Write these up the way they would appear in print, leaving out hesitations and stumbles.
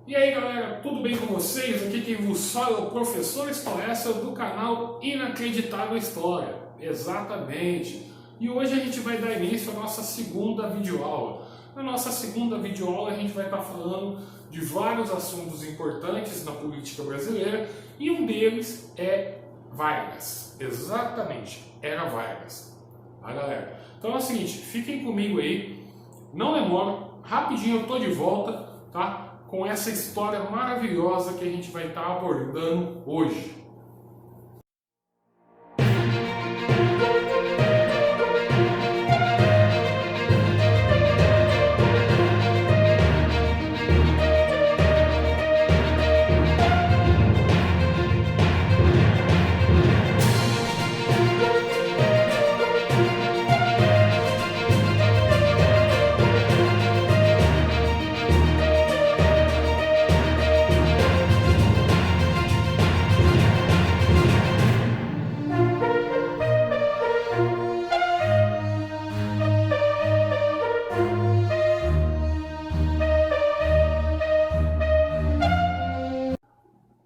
E aí galera, tudo bem com vocês? Aqui quem vos fala é o professor Stoessa do canal Inacreditável História. Exatamente! E hoje a gente vai dar início à nossa segunda videoaula. Na nossa segunda videoaula a gente vai estar falando de vários assuntos importantes na política brasileira e um deles é Vargas. Exatamente, era Vargas. Tá galera? Então é o seguinte, fiquem comigo aí, não demora, rapidinho eu tô de volta, tá? Com essa história maravilhosa que a gente vai estar abordando hoje.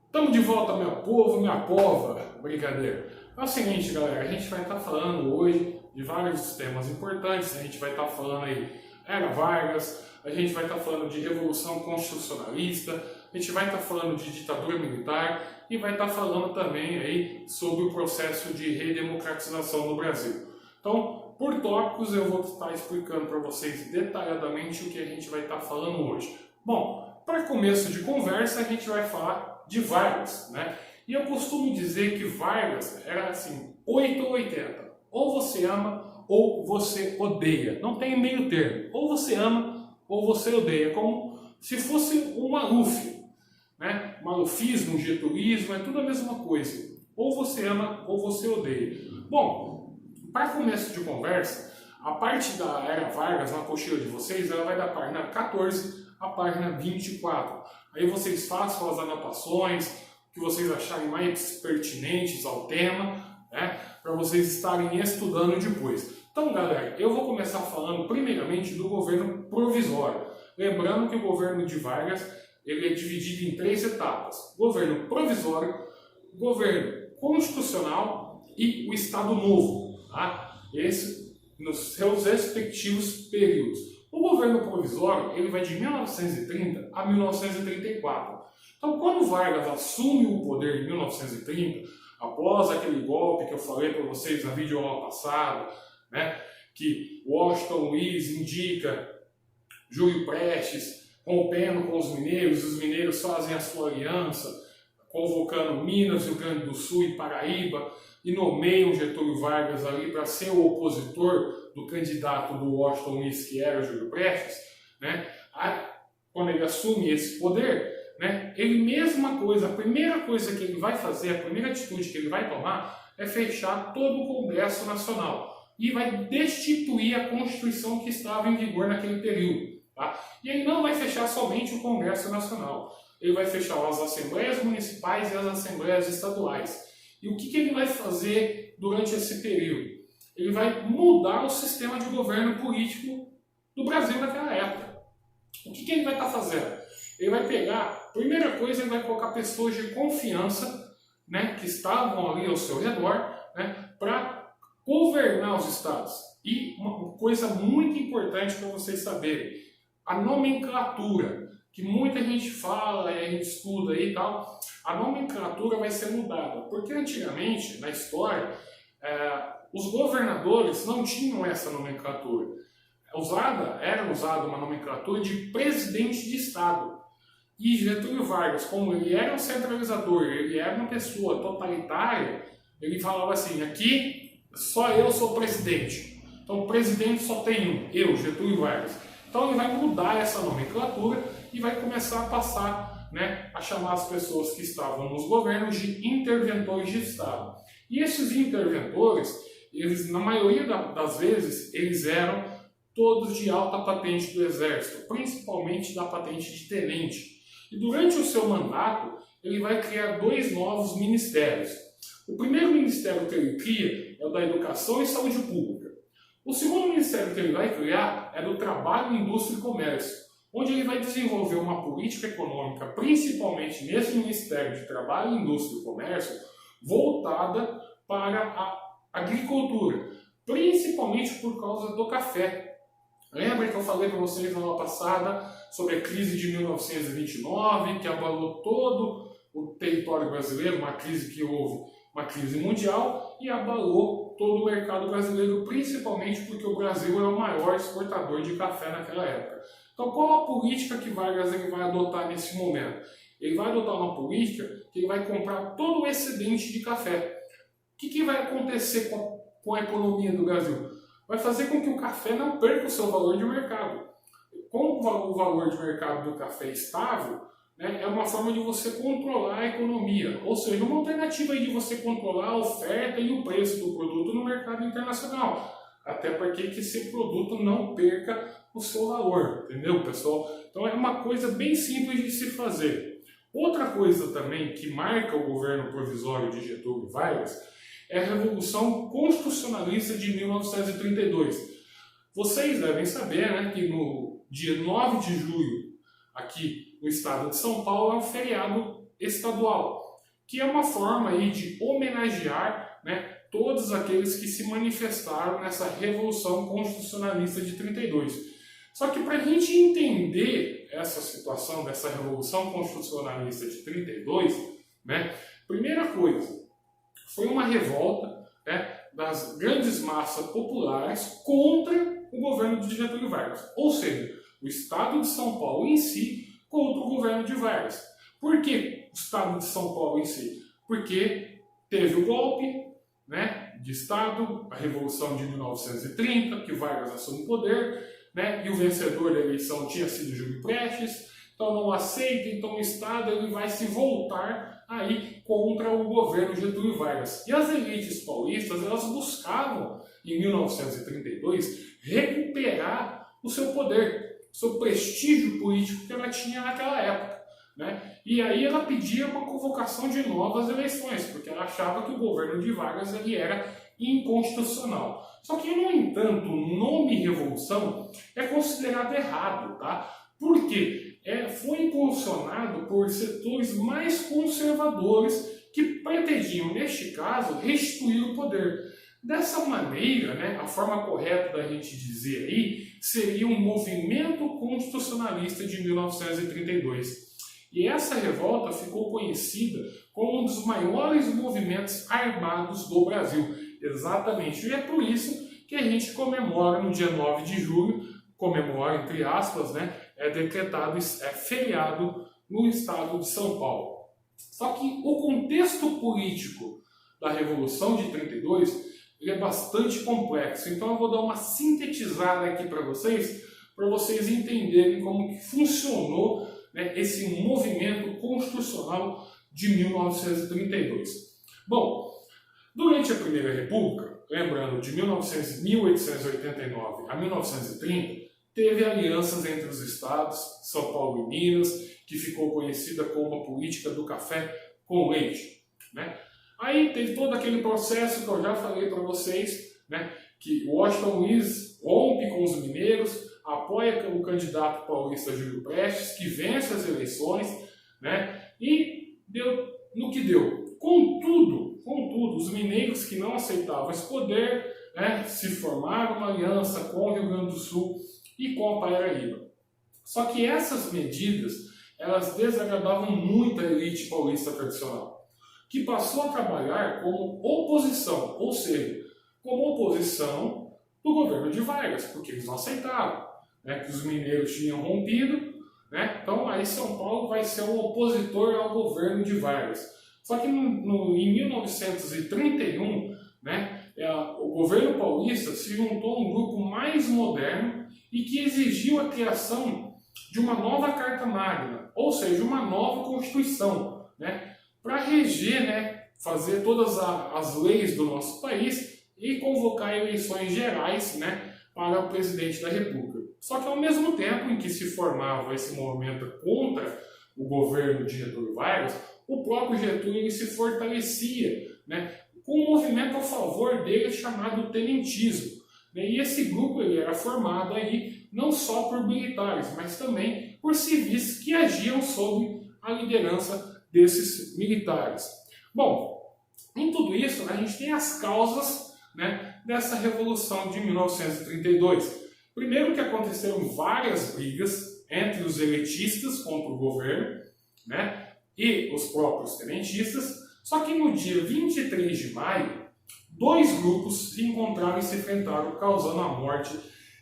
Estamos de volta, meu povo, minha pova. Brincadeira. É o seguinte, galera, a gente vai estar falando hoje de vários temas importantes. A gente vai estar falando aí era Vargas, a gente vai estar falando de Revolução Constitucionalista, a gente vai estar falando de ditadura militar e vai estar falando também aí sobre o processo de redemocratização no Brasil. Então, por tópicos, eu vou estar explicando para vocês detalhadamente o que a gente vai estar falando hoje. Bom, para começo de conversa, a gente vai falar de Vargas, né? E eu costumo dizer que Vargas era assim, 8 ou 80. Ou você ama ou você odeia. Não tem meio termo. Ou você ama ou você odeia. Como se fosse um Maluf, né? Malufismo, getulismo, é tudo a mesma coisa. Ou você ama ou você odeia. Bom, para começo de conversa, a parte da era Vargas na apostila de vocês, ela vai da página 14 à página 24. Aí vocês façam as anotações que vocês acharem mais pertinentes ao tema, né, para vocês estarem estudando depois. Então, galera, eu vou começar falando primeiramente do governo provisório. Lembrando que o governo de Vargas ele é dividido em 3 etapas: governo provisório, governo constitucional e o Estado Novo. Tá? Esse nos seus respectivos períodos. O governo provisório ele vai de 1930 a 1934. Então, quando Vargas assume o poder em 1930, após aquele golpe que eu falei para vocês na videoaula passada, né, que Washington Luiz indica Júlio Prestes rompendo com os mineiros fazem a sua aliança, convocando Minas, Rio Grande do Sul e Paraíba, e nomeiam Getúlio Vargas ali para ser o opositor do candidato do Washington Luiz, que era o Júlio Prestes, né? Quando ele assume esse poder, né, ele mesma coisa, a primeira coisa que ele vai fazer, a primeira atitude que ele vai tomar é fechar todo o Congresso Nacional e vai destituir a Constituição que estava em vigor naquele período. Tá? E ele não vai fechar somente o Congresso Nacional, ele vai fechar as Assembleias Municipais e as Assembleias Estaduais. E o que ele vai fazer durante esse período? Ele vai mudar o sistema de governo político do Brasil naquela época. O que ele vai estar fazendo? Ele vai pegar, primeira coisa, ele vai colocar pessoas de confiança, né, que estavam ali ao seu redor, né, para governar os estados. E uma coisa muito importante para vocês saberem, a nomenclatura, que muita gente fala, a gente estuda aí e tal, a nomenclatura vai ser mudada. Porque antigamente, na história, os governadores não tinham essa nomenclatura. Era usada uma nomenclatura de presidente de Estado. E Getúlio Vargas, como ele era um centralizador, ele era uma pessoa totalitária, ele falava assim, aqui só eu sou presidente. Então presidente só tem um, eu, Getúlio Vargas. Então ele vai mudar essa nomenclatura e vai começar a passar, né, a chamar as pessoas que estavam nos governos de interventores de Estado. E esses interventores, eles, na maioria das vezes, eles eram todos de alta patente do Exército, principalmente da patente de tenente. E durante o seu mandato, ele vai criar 2 novos ministérios. O primeiro ministério que ele cria é o da Educação e Saúde Pública. O segundo ministério que ele vai criar é do Trabalho, Indústria e Comércio, onde ele vai desenvolver uma política econômica, principalmente nesse Ministério de Trabalho, Indústria e Comércio, voltada para a agricultura, principalmente por causa do café. Lembra que eu falei para vocês na aula passada sobre a crise de 1929, que abalou todo o território brasileiro, uma crise que houve, uma crise mundial, e abalou todo o mercado brasileiro, principalmente porque o Brasil é o maior exportador de café naquela época. Então, qual a política que Vargas ele vai adotar nesse momento? Ele vai adotar uma política que ele vai comprar todo o excedente de café. O que vai acontecer com a economia do Brasil? Vai fazer com que o café não perca o seu valor de mercado. Com o valor de mercado do café estável, né, é uma forma de você controlar a economia, ou seja, uma alternativa aí de você controlar a oferta e o preço do produto no mercado internacional, até porque que esse produto não perca o seu valor, entendeu, pessoal? Então é uma coisa bem simples de se fazer. Outra coisa também que marca o governo provisório de Getúlio Vargas é a Revolução Constitucionalista de 1932. Vocês devem saber, né, que no dia 9 de julho, aqui no estado de São Paulo, é um feriado estadual, que é uma forma aí de homenagear, né, todos aqueles que se manifestaram nessa Revolução Constitucionalista de 32. Só que para a gente entender essa situação dessa Revolução Constitucionalista de 32, né, primeira coisa, foi uma revolta, né, das grandes massas populares contra o governo de Getúlio Vargas. Ou seja, o estado de São Paulo em si contra o governo de Vargas. Por que o estado de São Paulo em si? Porque teve o golpe, né, de estado, a Revolução de 1930, que Vargas assume o poder, né, e o vencedor da eleição tinha sido Júlio Prestes, então não aceita, então o estado ele vai se voltar aí contra o governo Getúlio Vargas. E as elites paulistas, elas buscavam, em 1932, recuperar o seu poder, o seu prestígio político que ela tinha naquela época, né? E aí ela pedia uma convocação de novas eleições, porque ela achava que o governo de Vargas ele era inconstitucional. Só que, no entanto, o nome Revolução é considerado errado, tá? Por quê? Foi impulsionado por setores mais conservadores que pretendiam, neste caso, restituir o poder. Dessa maneira, né, a forma correta da gente dizer aí seria um movimento constitucionalista de 1932. E essa revolta ficou conhecida como um dos maiores movimentos armados do Brasil. Exatamente. E é por isso que a gente comemora no dia 9 de julho, comemora entre aspas, né, é decretado feriado no estado de São Paulo. Só que o contexto político da Revolução de 32 ele é bastante complexo, então eu vou dar uma sintetizada aqui para vocês entenderem como que funcionou, né, esse movimento constitucional de 1932. Bom, durante a Primeira República, lembrando de 1889 a 1930, teve alianças entre os estados, São Paulo e Minas, que ficou conhecida como a política do café com leite, né? Aí teve todo aquele processo que eu já falei para vocês, né, que Washington Luiz rompe com os mineiros, apoia o candidato paulista Júlio Prestes, que vence as eleições, né, e deu no que deu. Contudo, os mineiros que não aceitavam esse poder, né, se formaram uma aliança com o Rio Grande do Sul e com a Paraíba. Só que essas medidas, elas desagradavam muito a elite paulista tradicional, que passou a trabalhar como oposição, ou seja, como oposição do governo de Vargas, porque eles não aceitavam, né, que os mineiros tinham rompido, né, então aí São Paulo vai ser um opositor ao governo de Vargas. Só que em 1931, né, o governo paulista se juntou a um grupo mais moderno e que exigiu a criação de uma nova Carta Magna, ou seja, uma nova Constituição, né, para reger, né, fazer todas as leis do nosso país e convocar eleições gerais, né, para o presidente da República. Só que ao mesmo tempo em que se formava esse movimento contra o governo de Getúlio Vargas, o próprio Getúlio se fortalecia, né, com um movimento a favor dele chamado tenentismo. E esse grupo ele era formado aí não só por militares, mas também por civis que agiam sob a liderança desses militares. Bom, em tudo isso, a gente tem as causas, né, dessa Revolução de 1932. Primeiro que aconteceram várias brigas entre os elitistas contra o governo, né, e os próprios tenentistas, só que no dia 23 de maio, dois grupos se encontraram e se enfrentaram, causando a morte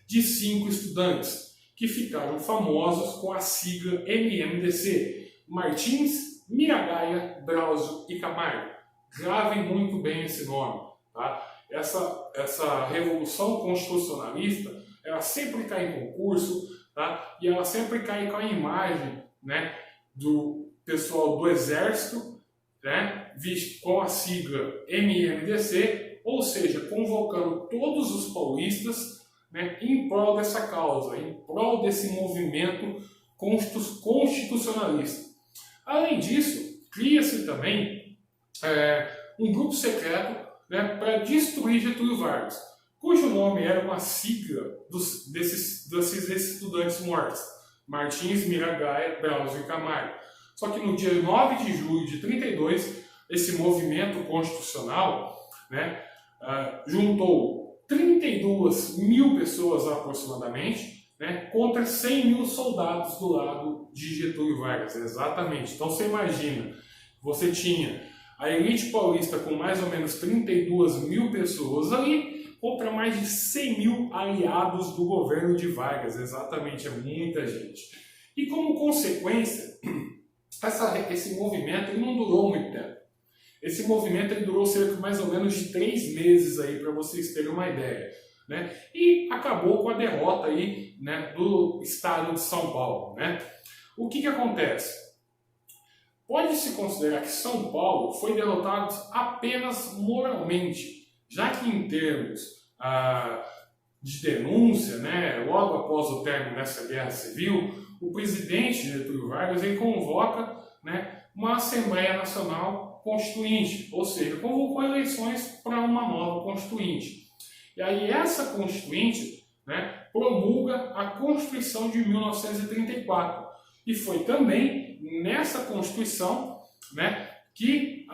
de 5 estudantes, que ficaram famosos com a sigla MMDC, Martins, Miragaia, Drauzio e Camargo. Gravem muito bem esse nome. Tá? Essa revolução constitucionalista, ela sempre cai em concurso, tá? E ela sempre cai com a imagem, né, do pessoal do Exército, né, com a sigla MMDC, ou seja, convocando todos os paulistas, né, em prol dessa causa, em prol desse movimento constitucionalista. Além disso, cria-se também um grupo secreto, né, para destruir Getúlio Vargas, cujo nome era uma sigla desses estudantes mortos, Martins, Miragaia, Drauzio e Camargo. Só que no dia 9 de julho de 32, esse movimento constitucional, né, juntou 32 mil pessoas aproximadamente, né, contra 100 mil soldados do lado de Getúlio Vargas. Exatamente. Então você imagina, você tinha a elite paulista com mais ou menos 32 mil pessoas ali, contra mais de 100 mil aliados do governo de Vargas. Exatamente, é muita gente. E como consequência, esse movimento ele não durou muito tempo. Esse movimento ele durou cerca de mais ou menos de 3 meses aí, para vocês terem uma ideia, né? E acabou com a derrota aí, né, do estado de São Paulo, né? O que acontece? Pode-se considerar que São Paulo foi derrotado apenas moralmente, já que em termos de denúncia, né, logo após o término dessa guerra civil, o presidente Getúlio Vargas ele convoca, né, uma Assembleia Nacional Constituinte, ou seja, convocou eleições para uma nova Constituinte. E aí essa Constituinte, né, promulga a Constituição de 1934. E foi também nessa Constituição, né, que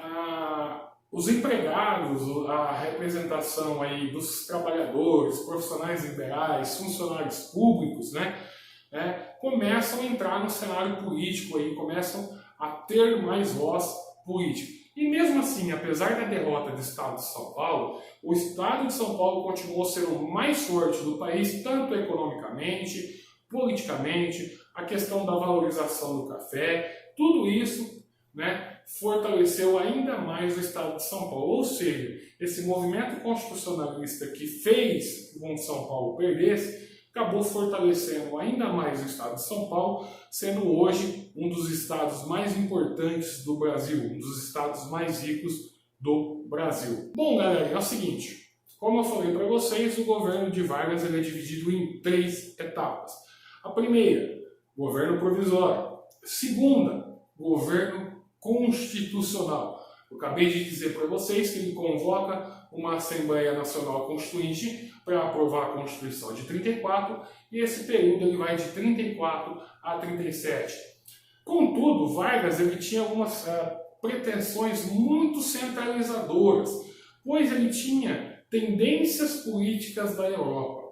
os empregados, a representação aí dos trabalhadores, profissionais liberais, funcionários públicos, né, começam a entrar no cenário político, aí, começam a ter mais voz política. E mesmo assim, apesar da derrota do Estado de São Paulo, o Estado de São Paulo continuou sendo o mais forte do país, tanto economicamente, politicamente, a questão da valorização do café, tudo isso, né, fortaleceu ainda mais o Estado de São Paulo. Ou seja, esse movimento constitucionalista que fez com que São Paulo perdesse, acabou fortalecendo ainda mais o Estado de São Paulo, sendo hoje um dos estados mais importantes do Brasil, um dos estados mais ricos do Brasil. Bom, galera, é o seguinte, como eu falei para vocês, o governo de Vargas ele é dividido em 3 etapas. A primeira, governo provisório. Segunda, governo constitucional. Eu acabei de dizer para vocês que ele convoca uma Assembleia Nacional Constituinte para aprovar a Constituição de 34, e esse período ele vai de 34 a 37. Contudo, Vargas ele tinha algumas pretensões muito centralizadoras, pois ele tinha tendências políticas da Europa.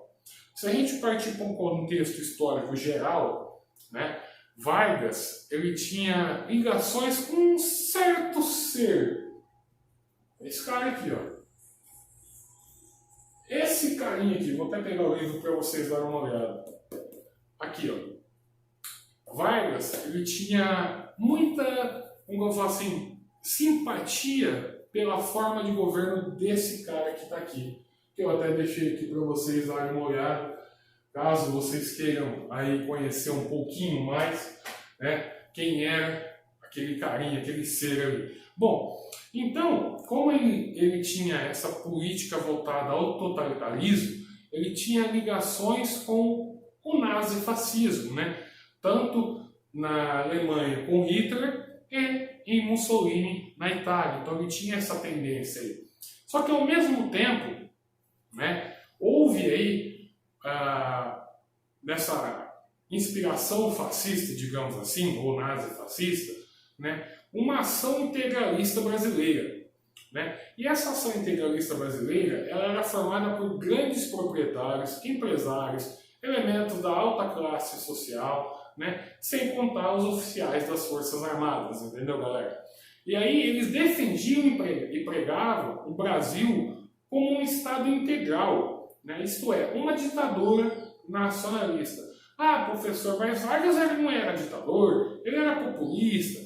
Se a gente partir para um contexto histórico geral, né, Vargas ele tinha ligações com um certo ser. Esse cara aqui, ó. Esse carinha aqui, vou até pegar o livro para vocês darem uma olhada. Aqui, ó. Vargas ele tinha muita, como eu falo assim, simpatia pela forma de governo desse cara que está aqui. Que eu até deixei aqui para vocês darem uma olhada, caso vocês queiram aí conhecer um pouquinho mais, né, quem era aquele carinha, aquele ser ali. Bom, então, como ele tinha essa política voltada ao totalitarismo, ele tinha ligações com o nazifascismo, né, tanto na Alemanha com Hitler e em Mussolini na Itália. Então ele tinha essa tendência aí. Só que ao mesmo tempo, né, houve aí nessa inspiração fascista, digamos assim, ou nazi-fascista, né, uma ação integralista brasileira. Né? E essa ação integralista brasileira ela era formada por grandes proprietários, empresários, elementos da alta classe social, né? Sem contar os oficiais das Forças Armadas, entendeu, galera? E aí eles defendiam e pregavam o Brasil como um Estado integral, né? Isto é, uma ditadura nacionalista. Ah, professor, mas Vargas não era ditador, ele era populista.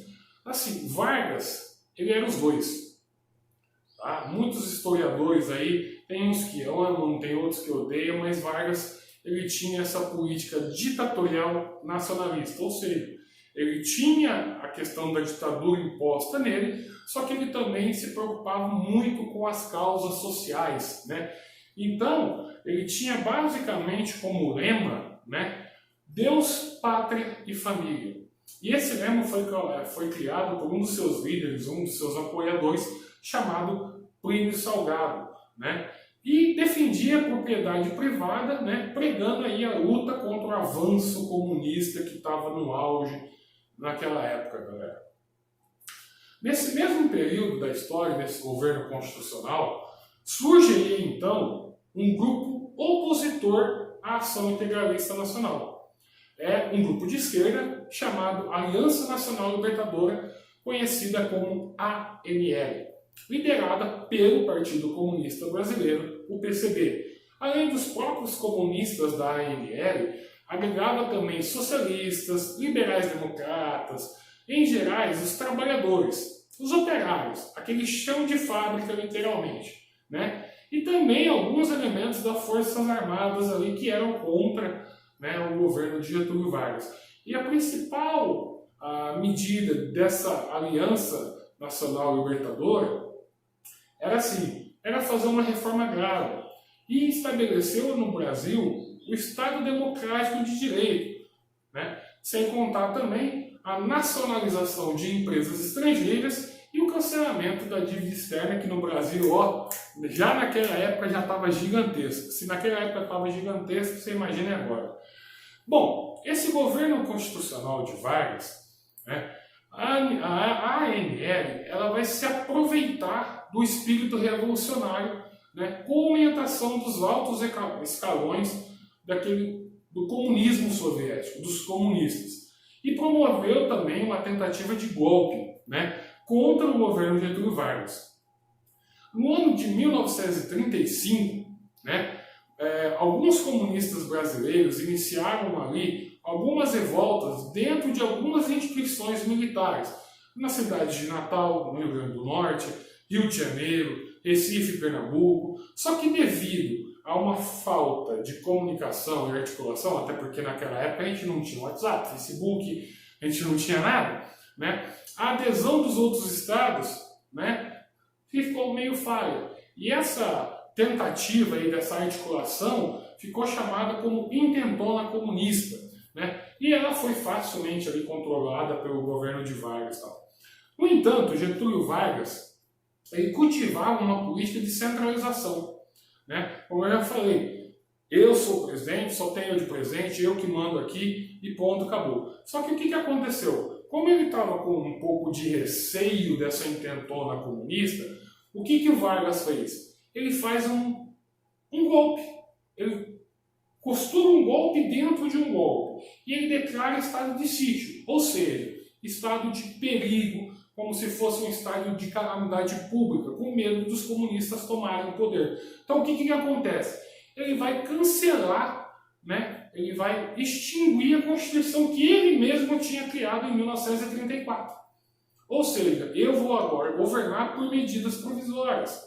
Assim, Vargas, ele era os dois. Tá? Muitos historiadores aí, tem uns que amam, tem outros que odeiam, mas Vargas ele tinha essa política ditatorial nacionalista, ou seja, ele tinha a questão da ditadura imposta nele, só que ele também se preocupava muito com as causas sociais, né? Então, ele tinha basicamente como lema, né, Deus, Pátria e Família. E esse lema foi criado por um dos seus líderes, um dos seus apoiadores, chamado Plínio Salgado, né? E defendia a propriedade privada, né, pregando aí a luta contra o avanço comunista que estava no auge naquela época, galera. Nesse mesmo período da história desse governo constitucional, surge aí então um grupo opositor à ação integralista nacional. É um grupo de esquerda chamado Aliança Nacional Libertadora, conhecida como ANL, liderada pelo Partido Comunista Brasileiro, o PCB. Além dos próprios comunistas da ANL, agregava também socialistas, liberais-democratas, em geral os trabalhadores, os operários, aquele chão de fábrica literalmente, né? E também alguns elementos das Forças Armadas ali que eram contra, né, o governo de Getúlio Vargas. E a principal medida dessa Aliança Nacional Libertadora era fazer uma reforma agrária e estabeleceu no Brasil o Estado Democrático de Direito, né? Sem contar também a nacionalização de empresas estrangeiras e o cancelamento da dívida externa, que no Brasil, já naquela época já estava gigantesco. Se naquela época estava gigantesco, você imagina agora. Bom, esse governo constitucional de Vargas, né, a ANL ela vai se aproveitar do espírito revolucionário, né, com a orientação dos altos escalões do comunismo soviético, dos comunistas. E promoveu também uma tentativa de golpe, né, contra o governo de Getúlio Vargas. No ano de 1935, né, alguns comunistas brasileiros iniciaram ali algumas revoltas dentro de algumas instituições militares, na cidade de Natal, no Rio Grande do Norte, Rio de Janeiro, Recife, Pernambuco. Só que devido a uma falta de comunicação e articulação, até porque naquela época a gente não tinha WhatsApp, Facebook, a gente não tinha nada, né? A adesão dos outros estados, né, ficou meio falha. E essa tentativa aí dessa articulação ficou chamada como intentona comunista, né? E ela foi facilmente ali controlada pelo governo de Vargas. Tal. No entanto, Getúlio Vargas ele cultivava uma política de centralização, né? Como eu já falei, eu sou o presidente, só tenho eu de presente, eu que mando aqui e ponto, acabou. Só que o que aconteceu? Como ele estava com um pouco de receio dessa intentona comunista, o que o Vargas fez? Ele faz um golpe. Ele costura um golpe dentro de um golpe. E ele declara estado de sítio, ou seja, estado de perigo, como se fosse um estado de calamidade pública, com medo dos comunistas tomarem o poder. Então o que acontece? Ele vai cancelar, né? Ele vai extinguir a Constituição que ele mesmo tinha criado em 1934. Ou seja, eu vou agora governar por medidas provisórias.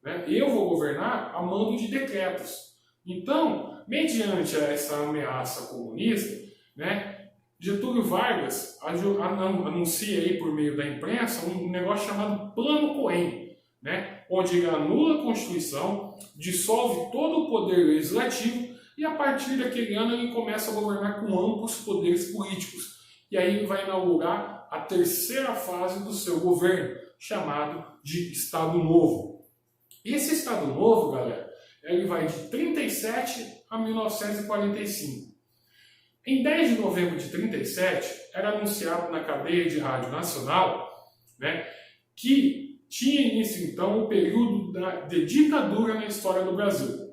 Né? Eu vou governar a mando de decretos. Então, mediante essa ameaça comunista, né, Getúlio Vargas anuncia aí por meio da imprensa um negócio chamado Plano Cohen, né, onde ele anula a Constituição, dissolve todo o poder legislativo e a partir daquele ano ele começa a governar com amplos poderes políticos. E aí ele vai inaugurar a terceira fase do seu governo, chamado de Estado Novo. E esse Estado Novo, galera, ele vai de 37 a 1945. Em 10 de novembro de 37, era anunciado na cadeia de rádio nacional, né, que tinha início então o período de ditadura na história do Brasil.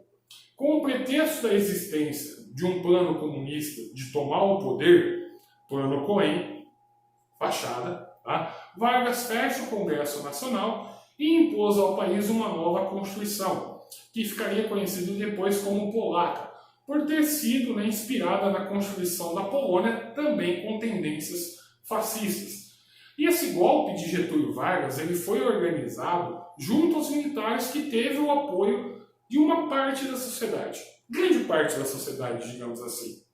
Com o pretexto da existência de um plano comunista de tomar o poder, plano Cohen, fachada, tá? Vargas fecha o Congresso Nacional e impôs ao país uma nova Constituição, que ficaria conhecida depois como Polaca, por ter sido, né, inspirada na Constituição da Polônia, também com tendências fascistas. E esse golpe de Getúlio Vargas ele foi organizado junto aos militares que teve o apoio de uma parte da sociedade, grande parte da sociedade, digamos assim.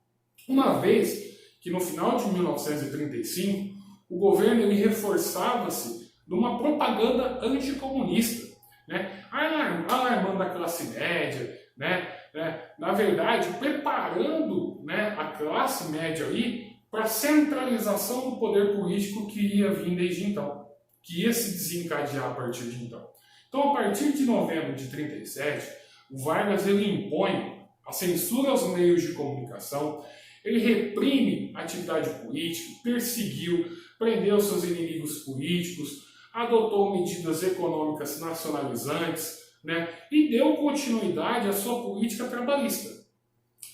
Uma vez que no final de 1935, o governo ele reforçava-se numa propaganda anticomunista, né, alarmando a classe média, na verdade, preparando, né, a classe média aí para a centralização do poder político que iria vir desde então, que ia se desencadear a partir de então. Então, a partir de novembro de 37, o Vargas ele impõe a censura aos meios de comunicação, ele reprime a atividade política, perseguiu, prendeu seus inimigos políticos, adotou medidas econômicas nacionalizantes, né, e deu continuidade à sua política trabalhista.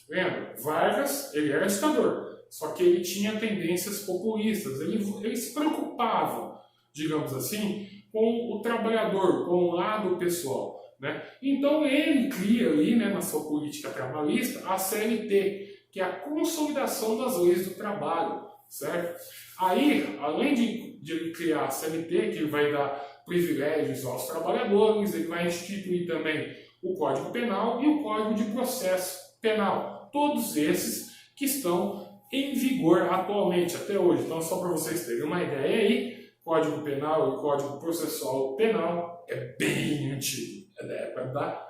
Lembra? Vargas ele era ditador, só que ele tinha tendências populistas, ele se preocupava, digamos assim, com o trabalhador, com o lado pessoal, né? Então ele cria ali, né, na sua política trabalhista a CLT, que é a consolidação das leis do trabalho, certo? Aí, além de ele criar a CLT, que ele vai dar privilégios aos trabalhadores, ele vai instituir também o Código Penal e o Código de Processo Penal, todos esses que estão em vigor atualmente, até hoje. Então, só para vocês terem uma ideia aí, Código Penal e Código Processual Penal é bem antigo, é da época da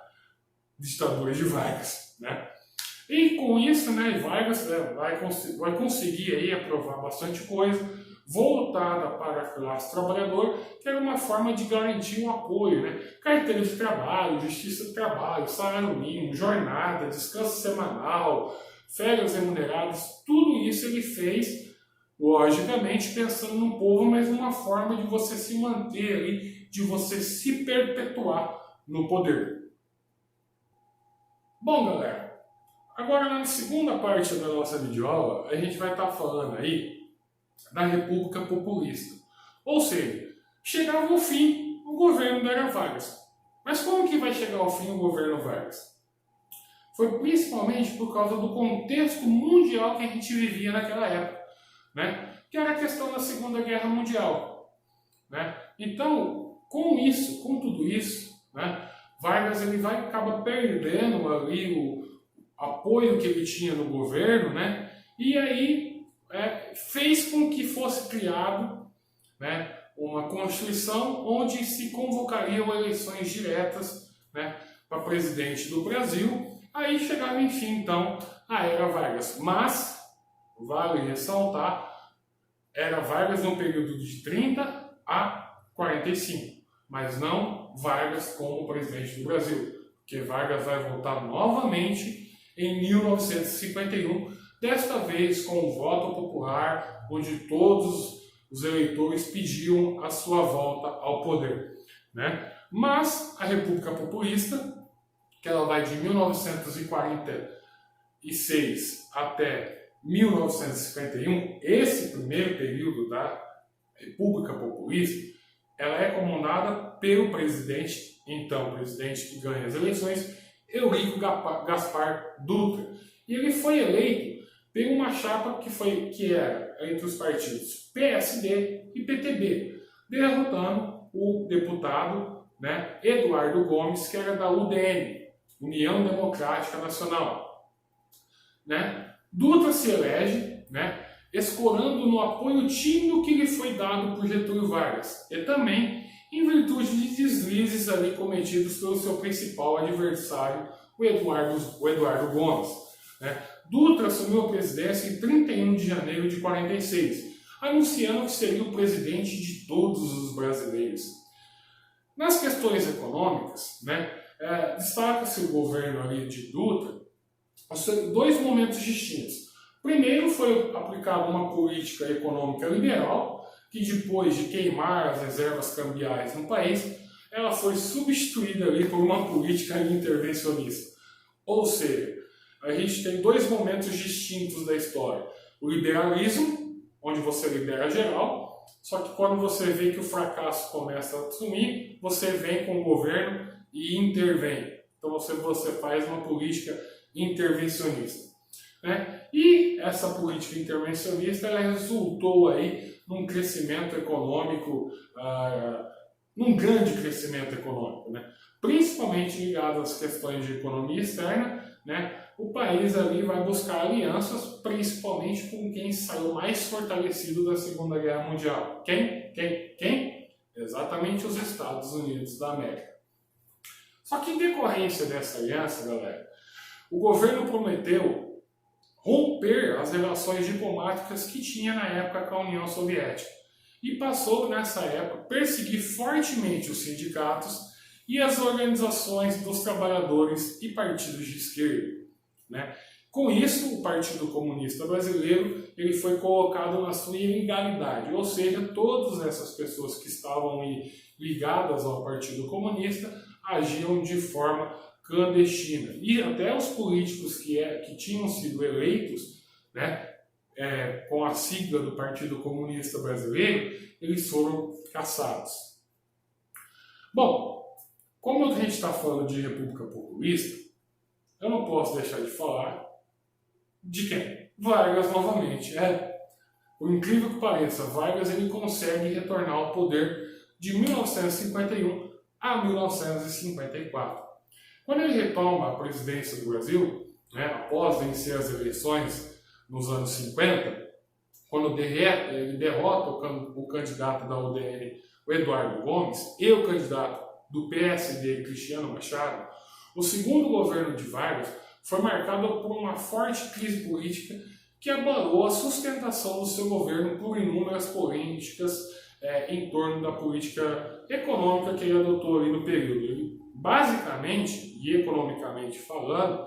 ditadura de Vargas, né? E com isso, né, Vargas, né, vai conseguir aí aprovar bastante coisa voltada para a classe trabalhadora, que era uma forma de garantir um apoio, né? Carteira de trabalho, justiça do trabalho, salário mínimo, jornada, descanso semanal, férias remuneradas, tudo isso ele fez, logicamente, pensando no povo, mas numa forma de você se manter ali, de você se perpetuar no poder. Bom, galera, agora na segunda parte da nossa videoaula, a gente vai estar falando aí da República Populista. Ou seja, chegava ao fim o governo da Era Vargas. Mas como que vai chegar ao fim o governo Vargas? Foi principalmente por causa do contexto mundial que a gente vivia naquela época, né? Que era a questão da Segunda Guerra Mundial, né? Então, com isso, com tudo isso, né, Vargas ele acaba perdendo ali o apoio que ele tinha no governo, né? E aí fez com que fosse criado, né, uma Constituição onde se convocariam eleições diretas, né, para presidente do Brasil. Aí chegava, enfim, então, a Era Vargas. Mas, vale ressaltar, Era Vargas no período de 30 a 45, mas não Vargas como presidente do Brasil, porque Vargas vai voltar novamente em 1951, desta vez com o voto popular, onde todos os eleitores pediam a sua volta ao poder, né? Mas a República Populista, que ela vai de 1946 até 1951, esse primeiro período da República Populista, ela é comandada pelo presidente, então presidente que ganha as eleições, Eurico Gaspar Dutra. E ele foi eleito por uma chapa que era entre os partidos PSD e PTB, derrotando o deputado, né, Eduardo Gomes, que era da UDN, União Democrática Nacional, né? Dutra se elege, né, escorando no apoio tímido que lhe foi dado por Getúlio Vargas, e também em virtude de deslizes ali cometidos pelo seu principal adversário, o Eduardo Gomes, né? Dutra assumiu a presidência em 31 de janeiro de 46, anunciando que seria o presidente de todos os brasileiros. Nas questões econômicas, né, destaca-se o governo ali de Dutra dois momentos distintos. Primeiro foi aplicada uma política econômica liberal, que depois de queimar as reservas cambiais no país, ela foi substituída ali por uma política intervencionista. Ou seja, a gente tem dois momentos distintos da história. O liberalismo, onde você libera geral, só que quando você vê que o fracasso começa a sumir, você vem com o governo e intervém. Então você faz uma política intervencionista, né? E essa política intervencionista ela resultou aí num crescimento econômico, num grande crescimento econômico, né? Principalmente ligado às questões de economia externa, né? O país ali vai buscar alianças, principalmente com quem saiu mais fortalecido da Segunda Guerra Mundial. Quem? Exatamente os Estados Unidos da América. Só que em decorrência dessa aliança, galera, o governo prometeu romper as relações diplomáticas que tinha na época com a União Soviética e passou, nessa época, a perseguir fortemente os sindicatos e as organizações dos trabalhadores e partidos de esquerda, né? Com isso, o Partido Comunista Brasileiro ele foi colocado na sua ilegalidade, ou seja, todas essas pessoas que estavam ligadas ao Partido Comunista agiam de forma clandestina. E até os políticos que tinham sido eleitos, né, com a sigla do Partido Comunista Brasileiro, eles foram caçados. Bom, como a gente está falando de República Populista, eu não posso deixar de falar de quem? Vargas novamente. Por incrível que pareça, Vargas ele consegue retornar ao poder de 1951 a 1954. Quando ele retoma a presidência do Brasil, né, após vencer as eleições nos anos 50, quando ele derrota o candidato da UDN, o Eduardo Gomes, e o candidato do PSD, Cristiano Machado, o segundo governo de Vargas foi marcado por uma forte crise política que abalou a sustentação do seu governo por inúmeras políticas em torno da política econômica que ele adotou ali no período. Ele, basicamente, e economicamente falando,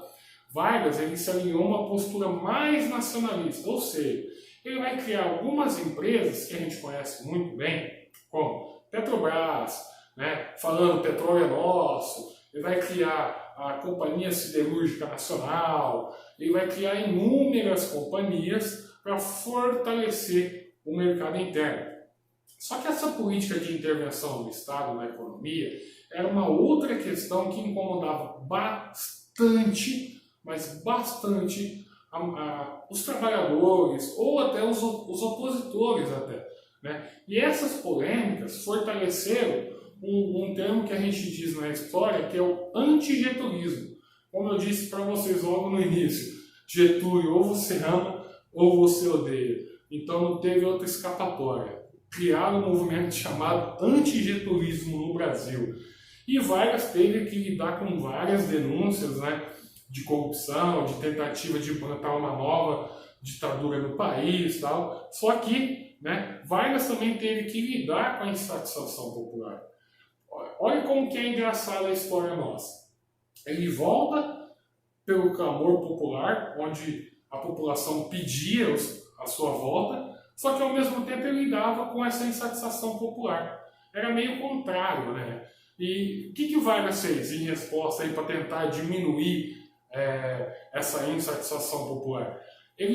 Vargas ele se alinhou a uma postura mais nacionalista, ou seja, ele vai criar algumas empresas que a gente conhece muito bem, como Petrobras, né, falando petróleo é nosso, ele vai criar a Companhia Siderúrgica Nacional, ele vai criar inúmeras companhias para fortalecer o mercado interno. Só que essa política de intervenção do Estado na economia era uma outra questão que incomodava bastante, mas bastante, os trabalhadores ou até os opositores até, né? E essas polêmicas fortaleceram um termo que a gente diz na história que é o antigetulismo. Como eu disse para vocês logo no início, Getúlio ou você ama ou você odeia. Então não teve outra escapatória. Criaram um movimento chamado antigetulismo no Brasil. E Vargas teve que lidar com várias denúncias, né, de corrupção, de tentativa de implantar uma nova ditadura no país e tal. Só que, né, Vargas também teve que lidar com a insatisfação popular. Olha como que é engraçada a história nossa. Ele volta pelo clamor popular, onde a população pedia a sua volta, só que ao mesmo tempo ele lidava com essa insatisfação popular. Era meio contrário, né? E o que Vargas fez em resposta para tentar diminuir essa insatisfação popular?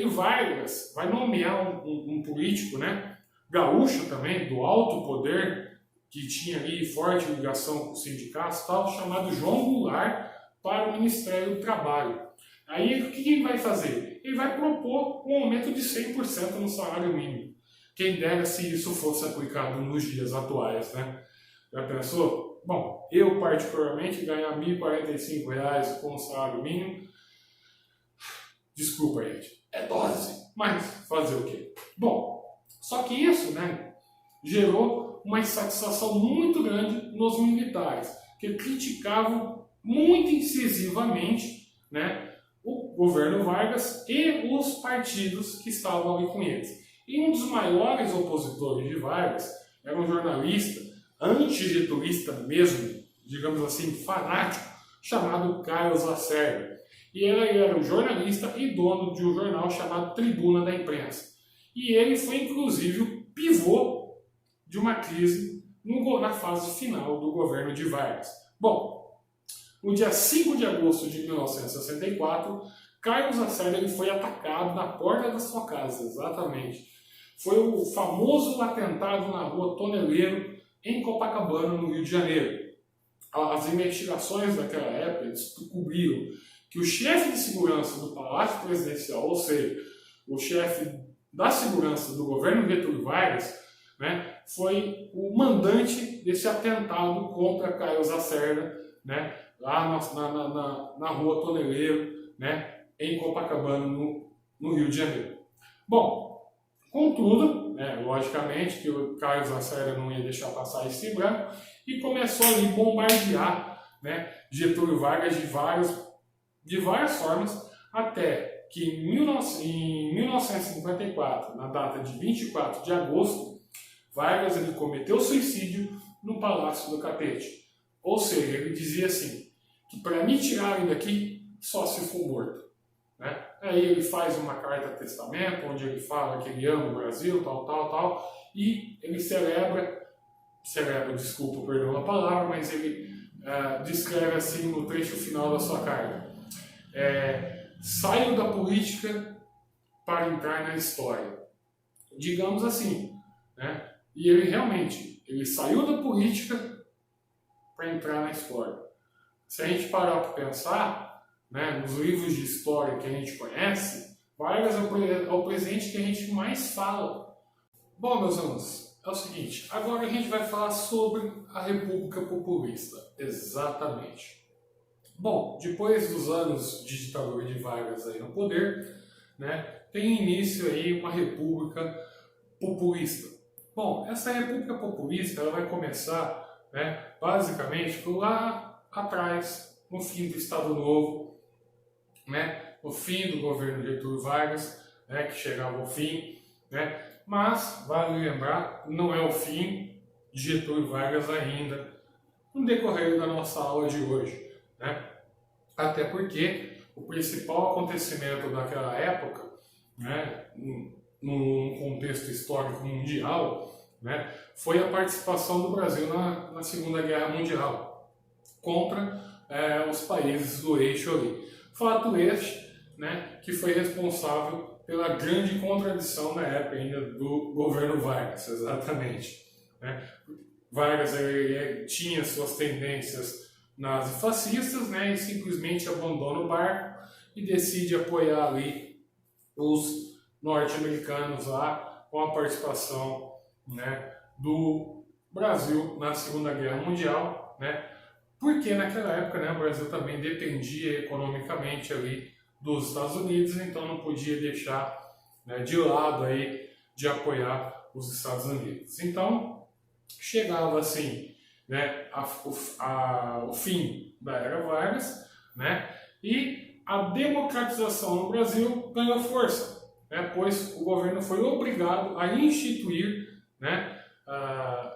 Vargas vai nomear um político, né, gaúcho também, do alto poder, que tinha ali forte ligação com os sindicatos, tal, chamado João Goulart, para o Ministério do Trabalho. Aí o que ele vai fazer? Ele vai propor um aumento de 100% no salário mínimo. Quem dera se isso fosse aplicado nos dias atuais, né? Já pensou? Bom, eu particularmente ganhar R$ 1.045 com o salário mínimo, desculpa, gente, é dose, mas fazer o quê? Bom, só que isso, né, gerou uma insatisfação muito grande nos militares, que criticavam muito incisivamente, né, o governo Vargas e os partidos que estavam ali com eles. E um dos maiores opositores de Vargas era um jornalista antigetulista mesmo, digamos assim, fanático, chamado Carlos Lacerda. E ele era um jornalista e dono de um jornal chamado Tribuna da Imprensa. E ele foi, inclusive, o pivô de uma crise na fase final do governo de Vargas. Bom, no dia 5 de agosto de 1964, Carlos Lacerda ele foi atacado na porta da sua casa, exatamente. Foi o famoso atentado na rua Toneleiro, em Copacabana, no Rio de Janeiro. As investigações daquela época descobriram que o chefe de segurança do Palácio Presidencial, ou seja, o chefe da segurança do governo Getúlio Vargas, né, foi o mandante desse atentado contra Carlos Lacerda, né, lá na rua Toneleiro, né, em Copacabana, no Rio de Janeiro. Bom, contudo, né, logicamente que o Carlos Lacerda não ia deixar passar esse branco e começou ali a bombardear, né, Getúlio Vargas de várias formas, até que em 1954, na data de 24 de agosto, Vargas ele cometeu suicídio no Palácio do Catete. Ou seja, ele dizia assim, que para me tirarem daqui, só se for morto. Né? Aí ele faz uma carta testamento, onde ele fala que ele ama o Brasil, tal, e ele celebra, desculpa, perdão a palavra, mas ele descreve assim no trecho final da sua carta. Saio da política para entrar na história. Digamos assim, né? E ele realmente, ele saiu da política para entrar na história. Se a gente parar para pensar, né, nos livros de história que a gente conhece, Vargas é o presidente que a gente mais fala. Bom, meus alunos, é o seguinte, agora a gente vai falar sobre a República Populista. Exatamente. Bom, depois dos anos de ditadura de Vargas aí no poder, né, tem início aí uma República Populista. Bom, essa República Populista ela vai começar, né, basicamente por lá atrás, no fim do Estado Novo, né, no fim do governo de Getúlio Vargas, né, que chegava ao fim, né, mas, vale lembrar, não é o fim de Getúlio Vargas ainda, no decorrer da nossa aula de hoje, né, até porque o principal acontecimento daquela época, né, num contexto histórico mundial, né, foi a participação do Brasil na Segunda Guerra Mundial contra os países do eixo ali. Fato este, né, que foi responsável pela grande contradição na época ainda do governo Vargas, exatamente. Né. Vargas tinha suas tendências nazifascistas, né, e simplesmente abandona o barco e decide apoiar ali os norte-americanos lá com a participação, né, do Brasil na Segunda Guerra Mundial, né, porque naquela época, né, o Brasil também dependia economicamente ali dos Estados Unidos, então não podia deixar, né, de lado aí de apoiar os Estados Unidos. Então chegava assim, né, o fim da era Vargas, né, e a democratização no Brasil ganhou força. Né, pois o governo foi obrigado a instituir, né,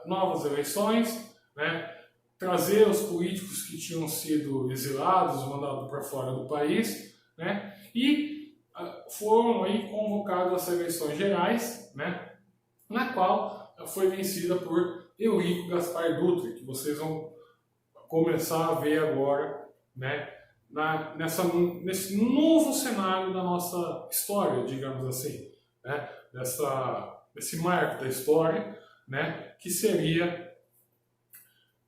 novas eleições, né, trazer os políticos que tinham sido exilados, mandados para fora do país, né, e foram aí convocadas as eleições gerais, né, na qual foi vencida por Eurico Gaspar Dutra, que vocês vão começar a ver agora, né, nesse novo cenário da nossa história, digamos assim, né? Desse marco da história, né? Que seria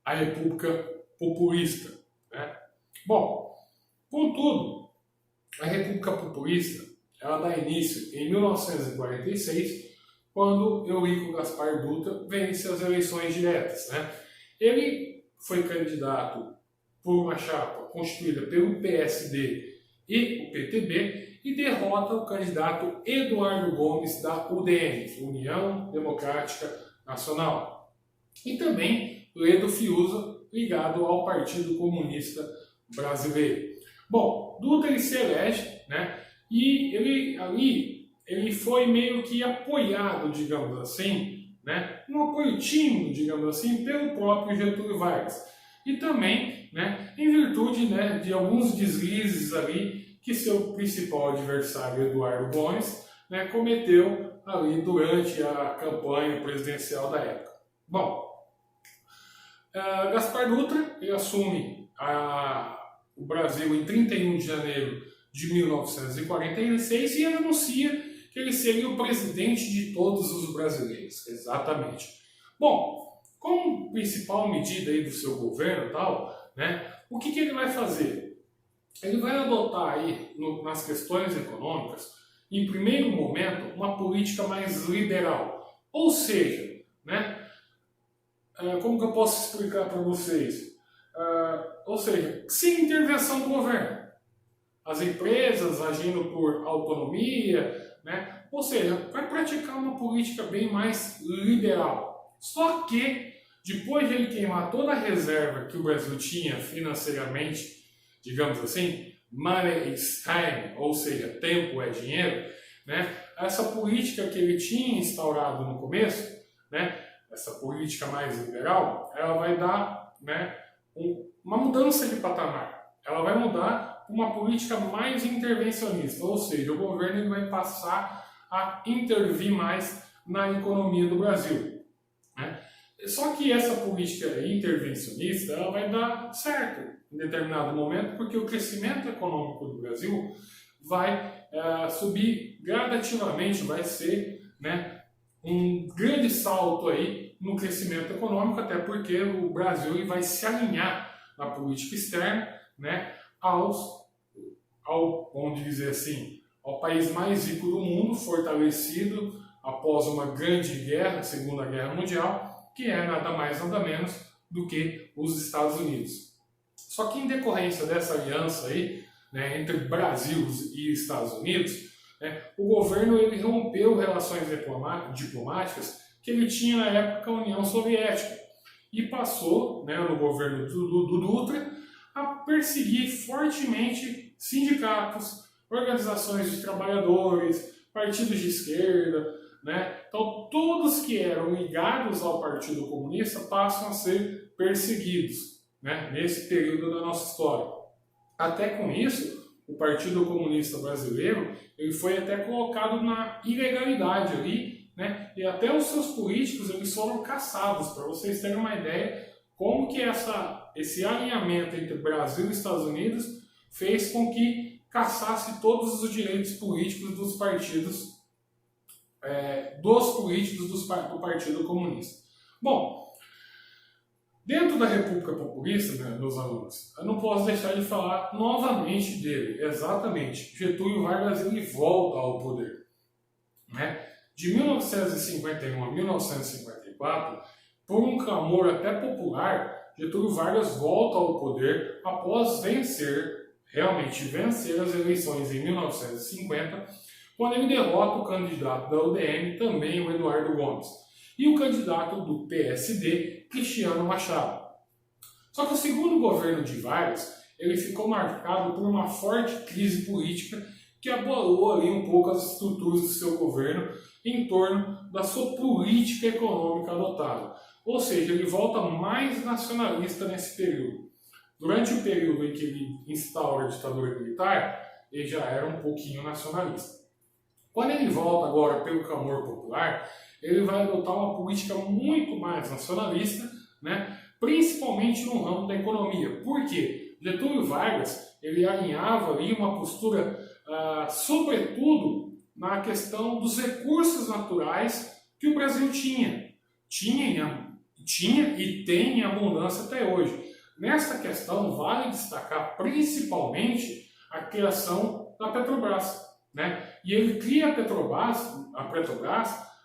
a República Populista. Né? Bom, contudo, a República Populista ela dá início em 1946, quando Eurico Gaspar Dutra vence as eleições diretas. Né? Ele foi candidato por uma chapa constituída pelo PSD e o PTB e derrota o candidato Eduardo Gomes da UDN, União Democrática Nacional, e também Ledo Fiuza, ligado ao Partido Comunista Brasileiro. Bom, Dutra ele se elege, né, e ele foi meio que apoiado, digamos assim, né, um apoio tímido, digamos assim, pelo próprio Getúlio Vargas. E também, né, em virtude, né, de alguns deslizes ali que seu principal adversário, Eduardo Gomes, né, cometeu ali durante a campanha presidencial da época. Bom, Gaspar Dutra ele assume o Brasil em 31 de janeiro de 1946 e ele anuncia que ele seria o presidente de todos os brasileiros. Exatamente. Bom, como principal medida aí do seu governo e tal, né, o que ele vai fazer? Ele vai adotar aí, nas questões econômicas, em primeiro momento, uma política mais liberal. Ou seja, né, como que eu posso explicar para vocês? Ou seja, sem intervenção do governo. As empresas agindo por autonomia, né? Ou seja, vai praticar uma política bem mais liberal. Só que, depois de ele queimar toda a reserva que o Brasil tinha financeiramente, digamos assim, money is time, ou seja, tempo é dinheiro, né? Essa política que ele tinha instaurado no começo, né? Essa política mais liberal, ela vai dar, né, uma mudança de patamar. Ela vai mudar para uma política mais intervencionista, ou seja, o governo ele vai passar a intervir mais na economia do Brasil, né? Só que essa política intervencionista ela vai dar certo em determinado momento, porque o crescimento econômico do Brasil vai subir gradativamente, vai ser, né, um grande salto aí no crescimento econômico, até porque o Brasil ele vai se alinhar na política externa, né, vamos dizer assim, ao país mais rico do mundo, fortalecido após uma grande guerra, a Segunda Guerra Mundial, que é nada mais nada menos do que os Estados Unidos. Só que em decorrência dessa aliança aí, né, entre Brasil e Estados Unidos, o governo ele rompeu relações diplomáticas que ele tinha na época a União Soviética e passou, né, no governo do Dutra, a perseguir fortemente sindicatos, organizações de trabalhadores, partidos de esquerda, né? Então todos que eram ligados ao Partido Comunista passam a ser perseguidos, né, nesse período da nossa história. Até com isso, o Partido Comunista Brasileiro ele foi até colocado na ilegalidade ali, né? E até os seus políticos eles foram caçados, para vocês terem uma ideia como que esse alinhamento entre Brasil e Estados Unidos fez com que caçasse todos os direitos políticos dos partidos, do Partido Comunista. Bom, dentro da República Populista, né, meus alunos, eu não posso deixar de falar novamente dele, exatamente. Getúlio Vargas ele volta ao poder, né? De 1951 a 1954, por um clamor até popular, Getúlio Vargas volta ao poder após realmente vencer as eleições em 1950, quando ele derrota o candidato da UDN, também o Eduardo Gomes, e o candidato do PSD, Cristiano Machado. Só que o segundo governo de Vargas ele ficou marcado por uma forte crise política que abalou ali um pouco as estruturas do seu governo em torno da sua política econômica adotada. Ou seja, ele volta mais nacionalista nesse período. Durante o período em que ele instaura a ditadura militar, ele já era um pouquinho nacionalista. Quando ele volta agora pelo clamor popular, ele vai adotar uma política muito mais nacionalista, né? Principalmente no ramo da economia. Por quê? Getúlio Vargas ele alinhava ali uma postura, sobretudo, na questão dos recursos naturais que o Brasil tinha e tem em abundância até hoje. Nessa questão, vale destacar principalmente a criação da Petrobras, né? E ele cria a Petrobras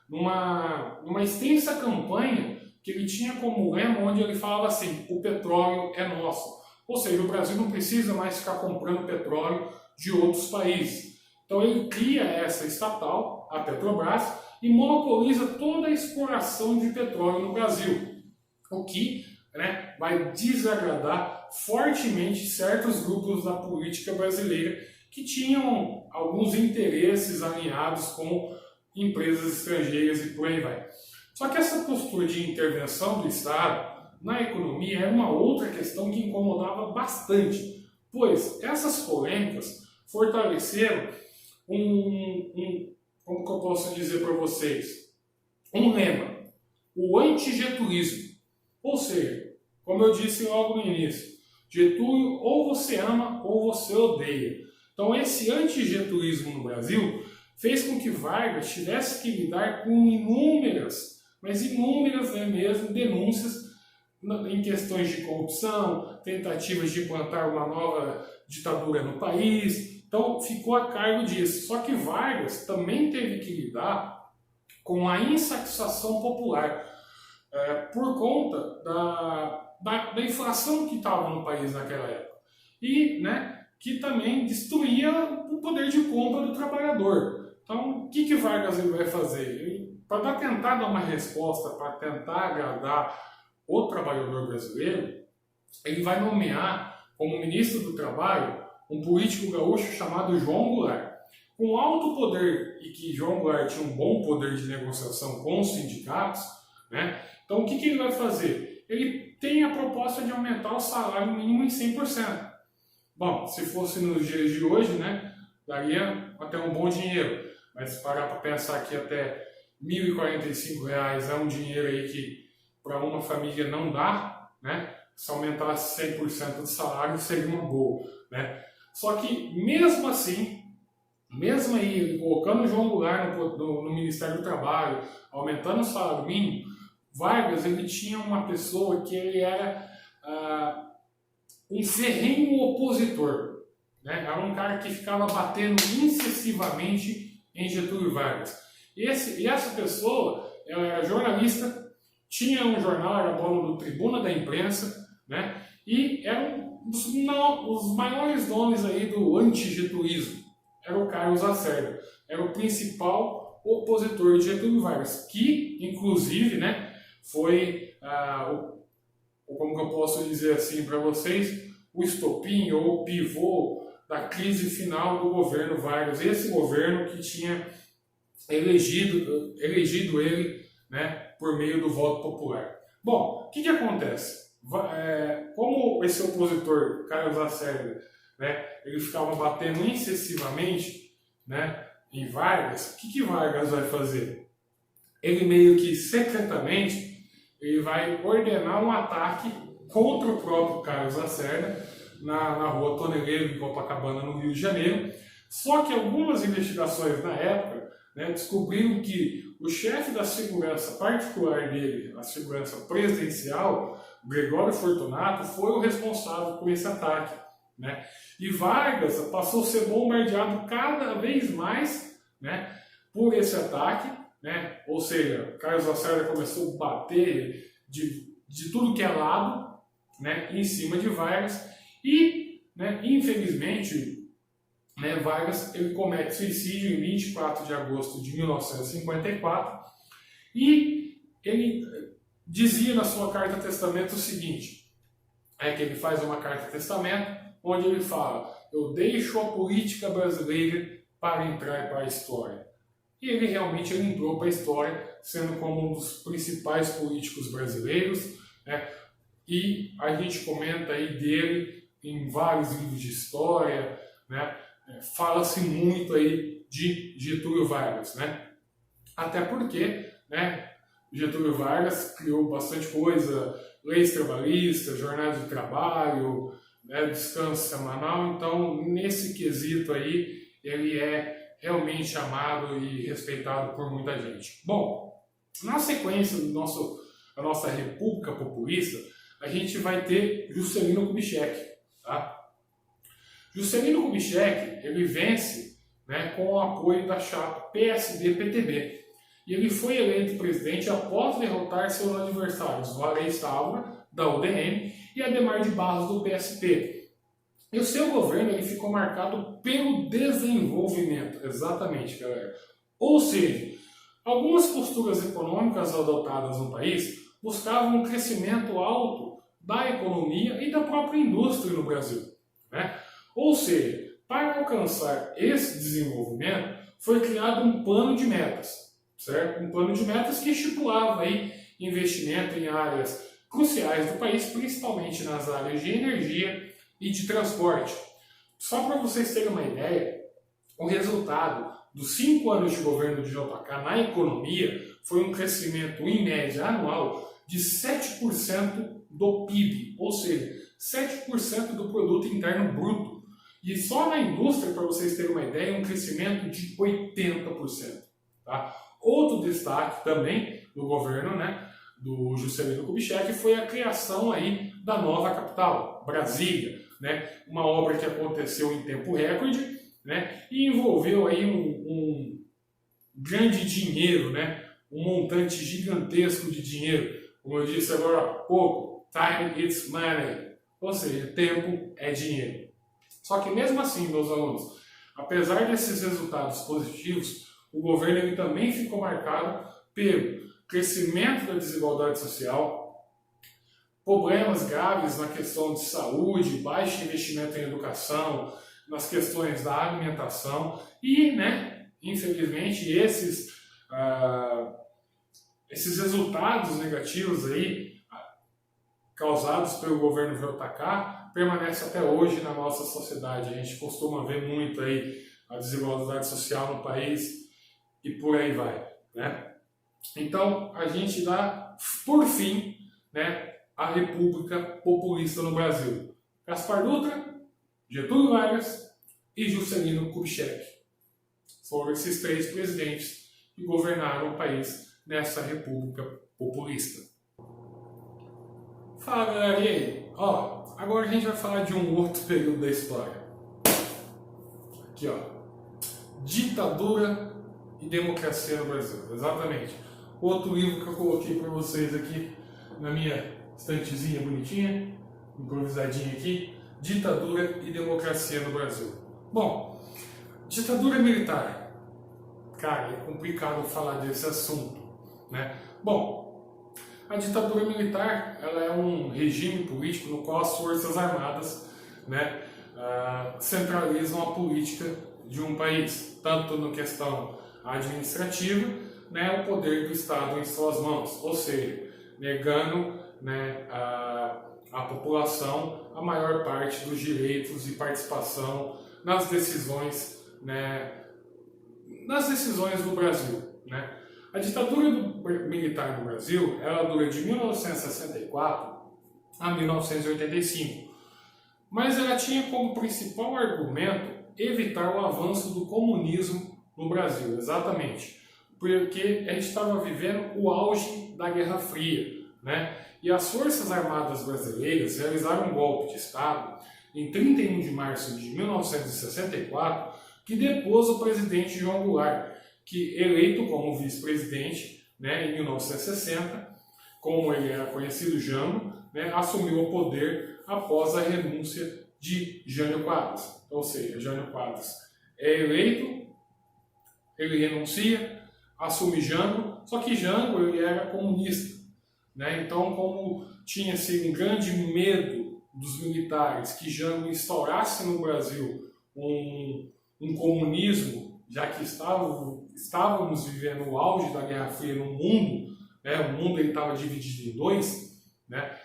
numa extensa campanha que ele tinha como lema, onde ele falava assim: o petróleo é nosso. Ou seja, o Brasil não precisa mais ficar comprando petróleo de outros países. Então ele cria essa estatal, a Petrobras, e monopoliza toda a exploração de petróleo no Brasil, o que, né, vai desagradar fortemente certos grupos da política brasileira que tinham alguns interesses alinhados com empresas estrangeiras e por aí vai. Só que essa postura de intervenção do Estado na economia é uma outra questão que incomodava bastante, pois essas polêmicas fortaleceram como que eu posso dizer para vocês, um lema, o antigetulismo. Ou seja, como eu disse logo no início, Getúlio ou você ama ou você odeia. Então esse antigetulismo no Brasil fez com que Vargas tivesse que lidar com inúmeras, mas inúmeras mesmo, denúncias em questões de corrupção, tentativas de implantar uma nova ditadura no país. Então ficou a cargo disso. Só que Vargas também teve que lidar com a insatisfação popular por conta da inflação que estava no país naquela época. E que também destruía o poder de compra do trabalhador. Então o que Vargas ele vai fazer? Para tentar dar uma resposta, para tentar agradar o trabalhador brasileiro, ele vai nomear como ministro do Trabalho um político gaúcho chamado João Goulart. Com alto poder, e que João Goulart tinha um bom poder de negociação com os sindicatos, então o que ele vai fazer? Ele tem a proposta de aumentar o salário mínimo em 100%. Bom, se fosse nos dias de hoje, daria até um bom dinheiro, mas se parar para pensar que até R$ 1.045 é um dinheiro aí que para uma família não dá, se aumentasse 100% do salário seria uma boa, Só que mesmo assim, mesmo aí colocando o João Goulart no Ministério do Trabalho, aumentando o salário mínimo, Vargas ele tinha uma pessoa que ele era um ferrenho opositor, era um cara que ficava batendo incessivamente em Getúlio Vargas. E essa pessoa, ela era jornalista, tinha um jornal, era dono do Tribuna da Imprensa, e era um dos maiores nomes aí do antigetulismo. Era o Carlos Lacerda, era o principal opositor de Getúlio Vargas, que inclusive foi, como que eu posso dizer assim para vocês, o estopim ou o pivô da crise final do governo Vargas, esse governo que tinha elegido ele por meio do voto popular. Bom, o que acontece? Como esse opositor, Carlos Lacerda, ele ficava batendo incessivamente em Vargas, o que Vargas vai fazer? Ele meio que secretamente ele vai ordenar um ataque contra o próprio Carlos Lacerda na rua Toneleiro, em Copacabana, no Rio de Janeiro. Só que algumas investigações na época descobriram que o chefe da segurança particular dele, a segurança presidencial, Gregório Fortunato, foi o responsável por esse ataque. E Vargas passou a ser bombardeado cada vez mais por esse ataque, ou seja, Carlos Lacerda começou a bater de tudo que é lado em cima de Vargas e, infelizmente, Vargas ele comete suicídio em 24 de agosto de 1954 e ele dizia na sua carta-testamento o seguinte, que ele faz uma carta-testamento onde ele fala: eu deixo a política brasileira para entrar para a história. E ele realmente entrou para a história, sendo como um dos principais políticos brasileiros, e a gente comenta aí dele em vários livros de história, fala-se muito aí de Getúlio Vargas, até porque, Getúlio Vargas criou bastante coisa, leis trabalhistas, jornada de trabalho, descanso semanal, então nesse quesito aí ele é realmente amado e respeitado por muita gente. Bom, na sequência da nossa República Populista, a gente vai ter Juscelino Kubitschek, Juscelino Kubitschek, ele vence com o apoio da chapa PSD-PTB. E ele foi eleito presidente após derrotar seus adversários, Varei Távora, da UDN, e Adhemar de Barros, do PSP. E o seu governo ele ficou marcado pelo desenvolvimento, exatamente, galera. Ou seja, algumas posturas econômicas adotadas no país buscavam um crescimento alto da economia e da própria indústria no Brasil. Ou seja, para alcançar esse desenvolvimento, foi criado um plano de metas, certo? Um plano de metas que estipulava aí investimento em áreas cruciais do país, principalmente nas áreas de energia e de transporte. Só para vocês terem uma ideia, o resultado dos 5 anos de governo de JK na economia foi um crescimento em média anual de 7% do PIB, ou seja, 7% do produto interno bruto. E só na indústria, para vocês terem uma ideia, um crescimento de 80%. Tá? Outro destaque também do governo, né, do Juscelino Kubitschek, foi a criação aí da nova capital, Brasília, né, uma obra que aconteceu em tempo recorde, né, e envolveu aí um grande dinheiro, né, um montante gigantesco de dinheiro. Como eu disse agora há pouco, time is money, ou seja, tempo é dinheiro. Só que mesmo assim, meus alunos, apesar desses resultados positivos, o governo ele também ficou marcado pelo crescimento da desigualdade social, problemas graves na questão de saúde, baixo investimento em educação, nas questões da alimentação e, né, infelizmente, esses resultados negativos aí causados pelo governo JK permanecem até hoje na nossa sociedade. A gente costuma ver muito aí a desigualdade social no país e por aí vai, né? Então, a gente dá, por fim, né, a República Populista no Brasil. Gaspar Dutra, Getúlio Vargas e Juscelino Kubitschek. Foram esses 3 presidentes que governaram o país nessa República Populista. Fala, galera, e aí? Ó, agora a gente vai falar de um outro período da história. Aqui, ó. Ditadura e democracia no Brasil. Exatamente. Outro livro que eu coloquei para vocês aqui na minha estantezinha bonitinha, improvisadinha aqui. Ditadura e democracia no Brasil. Bom, ditadura militar. Cara, é complicado falar desse assunto, né? Bom, a ditadura militar, ela é um regime político no qual as forças armadas, né, centralizam a política de um país, tanto na questão administrativa, né, o poder do Estado em suas mãos, ou seja, negando, né, a população a maior parte dos direitos e participação nas decisões, né, do Brasil, né? A ditadura militar no Brasil, ela dura de 1964 a 1985, mas ela tinha como principal argumento evitar o avanço do comunismo no Brasil, exatamente, porque a gente estava vivendo o auge da Guerra Fria, né? E as Forças Armadas Brasileiras realizaram um golpe de Estado em 31 de março de 1964, que depôs o presidente João Goulart, que, eleito como vice-presidente, né, em 1960, como ele era conhecido, Jango, né, assumiu o poder após a renúncia de Jânio Quadros. Ou seja, Jânio Quadros é eleito, ele renuncia, assume Jango, só que Jango ele era comunista, né? Então, como tinha-se um grande medo dos militares que Jango instaurasse no Brasil um comunismo, já que estávamos vivendo o auge da Guerra Fria no mundo, né? O mundo estava dividido em 2, né?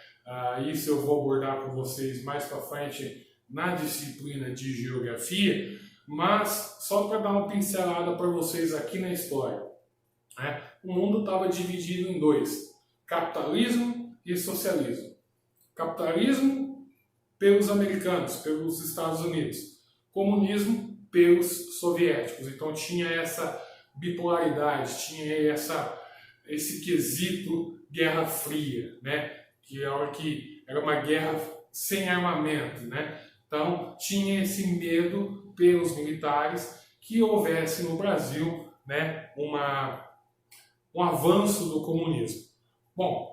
Isso eu vou abordar com vocês mais para frente na disciplina de Geografia, mas só para dar uma pincelada para vocês aqui na história, né? O mundo estava dividido em 2, capitalismo e socialismo. Capitalismo pelos americanos, pelos Estados Unidos. Comunismo pelos soviéticos. Então tinha essa bipolaridade, tinha esse quesito Guerra Fria, né? Que era uma guerra sem armamento, né? Então tinha esse medo pelos militares que houvesse no Brasil, né, um avanço do comunismo. Bom,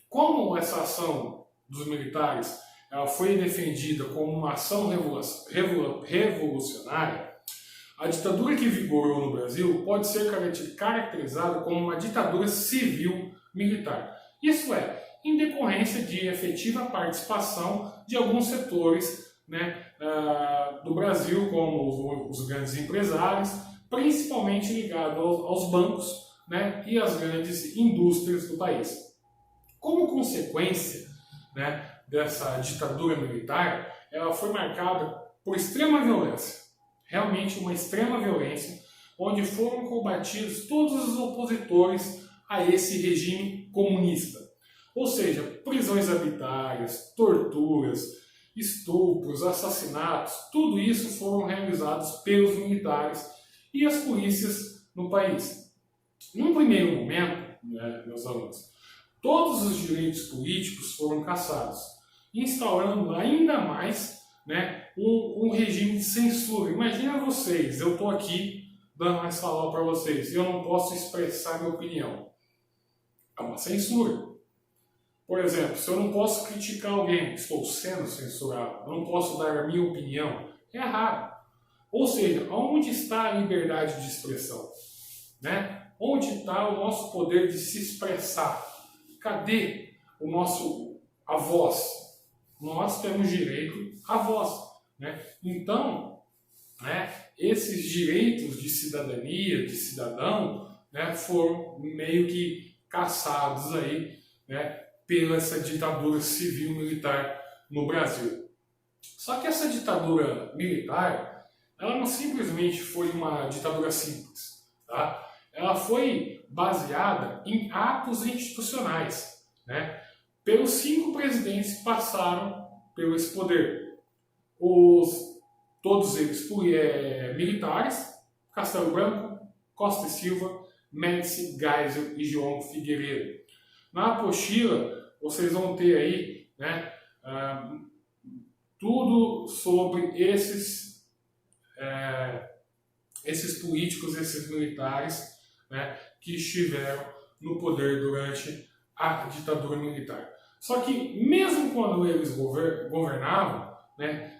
como essa ação dos militares ela foi defendida como uma ação revolucionária, a ditadura que vigorou no Brasil pode ser caracterizada como uma ditadura civil-militar. Isso é, em decorrência de efetiva participação de alguns setores, né, do Brasil, como os grandes empresários, principalmente ligados aos bancos, né, e às grandes indústrias do país. Como consequência, né, dessa ditadura militar, ela foi marcada por extrema violência, realmente uma extrema violência, onde foram combatidos todos os opositores a esse regime comunista. Ou seja, prisões arbitrárias, torturas, estupros, assassinatos, tudo isso foram realizados pelos militares e as polícias no país. Num primeiro momento, né, meus alunos, todos os direitos políticos foram cassados, instaurando ainda mais, né, um regime de censura. Imagina vocês, eu estou aqui dando essa aula para vocês e eu não posso expressar minha opinião. É uma censura. Por exemplo, se eu não posso criticar alguém, estou sendo censurado, eu não posso dar a minha opinião, é errado. Ou seja, onde está a liberdade de expressão? Né? Onde está o nosso poder de se expressar? Cadê a voz? Nós temos direito à voz. Né? Então, né, esses direitos de cidadania, de cidadão, né, foram meio que caçados aí, né, pela essa ditadura civil-militar no Brasil. Só que essa ditadura militar, ela não simplesmente foi uma ditadura simples, tá? Ela foi baseada em atos institucionais, né? Pelos 5 presidentes que passaram pelo esse poder. Todos eles militares: Castelo Branco, Costa e Silva, Médici, Geisel e João Figueiredo. Na apostila, vocês vão ter aí, né, tudo sobre esses políticos, esses militares, né, que estiveram no poder durante a ditadura militar. Só que mesmo quando eles governavam, né,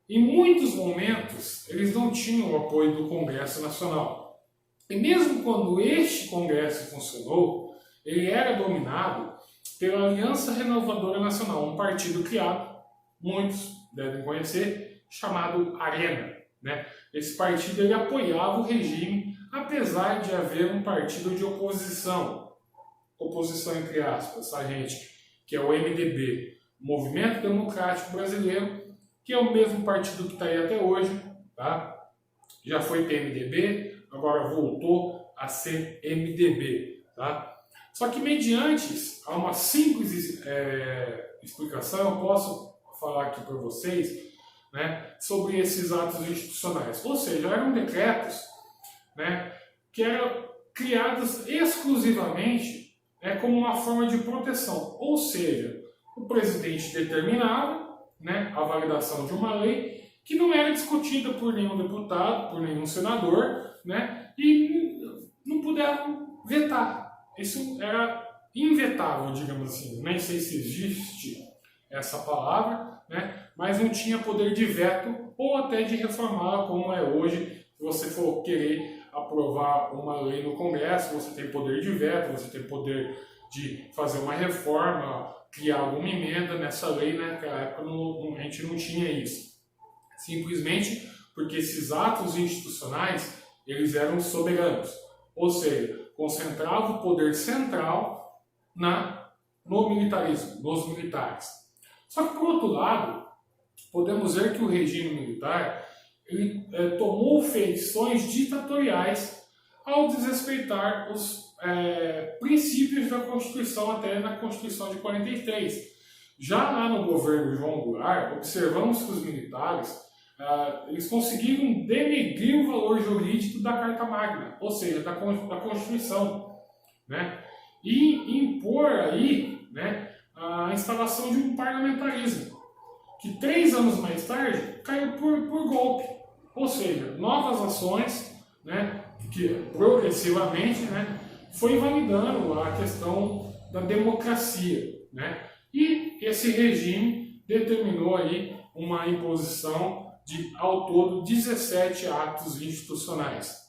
em muitos momentos eles não tinham o apoio do Congresso Nacional. E mesmo quando este Congresso funcionou, ele era dominado pela Aliança Renovadora Nacional, um partido criado, muitos devem conhecer, chamado Arena. Né? Esse partido ele apoiava o regime, apesar de haver um partido de oposição entre aspas, a gente, que é o MDB, Movimento Democrático Brasileiro, que é o mesmo partido que está aí até hoje, tá? Já foi PMDB, agora voltou a ser MDB, tá? Só que mediante a uma simples explicação, eu posso falar aqui para vocês, né, sobre esses atos institucionais. Ou seja, eram decretos, né, que eram criados exclusivamente, né, como uma forma de proteção. Ou seja, o presidente determinava, né, a validação de uma lei que não era discutida por nenhum deputado, por nenhum senador, né, e não puderam vetar. Isso era invetável, digamos assim. Nem sei se existe essa palavra, né, mas não tinha poder de veto ou até de reformá-la como é hoje. Se você for querer aprovar uma lei no Congresso, você tem poder de veto, você tem poder de fazer uma reforma, criar alguma emenda nessa lei. Né? Naquela época a gente não tinha isso. Simplesmente porque esses atos institucionais eles eram soberanos. Ou seja, concentrava o poder central no militarismo, nos militares. Só que, por outro lado, podemos ver que o regime militar ele, tomou feições ditatoriais ao desrespeitar os princípios da Constituição, até na Constituição de 43. Já lá no governo João Goulart, observamos que os militares eles conseguiram denegrir o valor jurídico da Carta Magna, ou seja, da Constituição, né? E impor aí, né, a instalação de um parlamentarismo, que 3 anos mais tarde caiu por golpe, ou seja, novas ações, né, que progressivamente, né, foi validando a questão da democracia, né? E esse regime determinou aí uma imposição de, ao todo, 17 atos institucionais.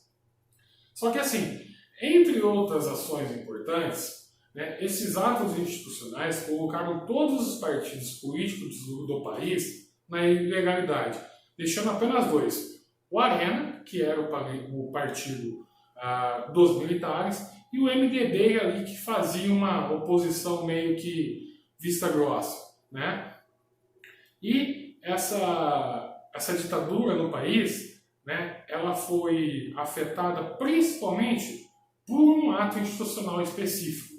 Só que assim, entre outras ações importantes, né, esses atos institucionais colocaram todos os partidos políticos do país na ilegalidade, deixando apenas 2. O Arena, que era o partido dos militares, e o MDB ali, que fazia uma oposição meio que vista grossa. Né? E essa ditadura no país, né, ela foi afetada principalmente por um ato institucional específico,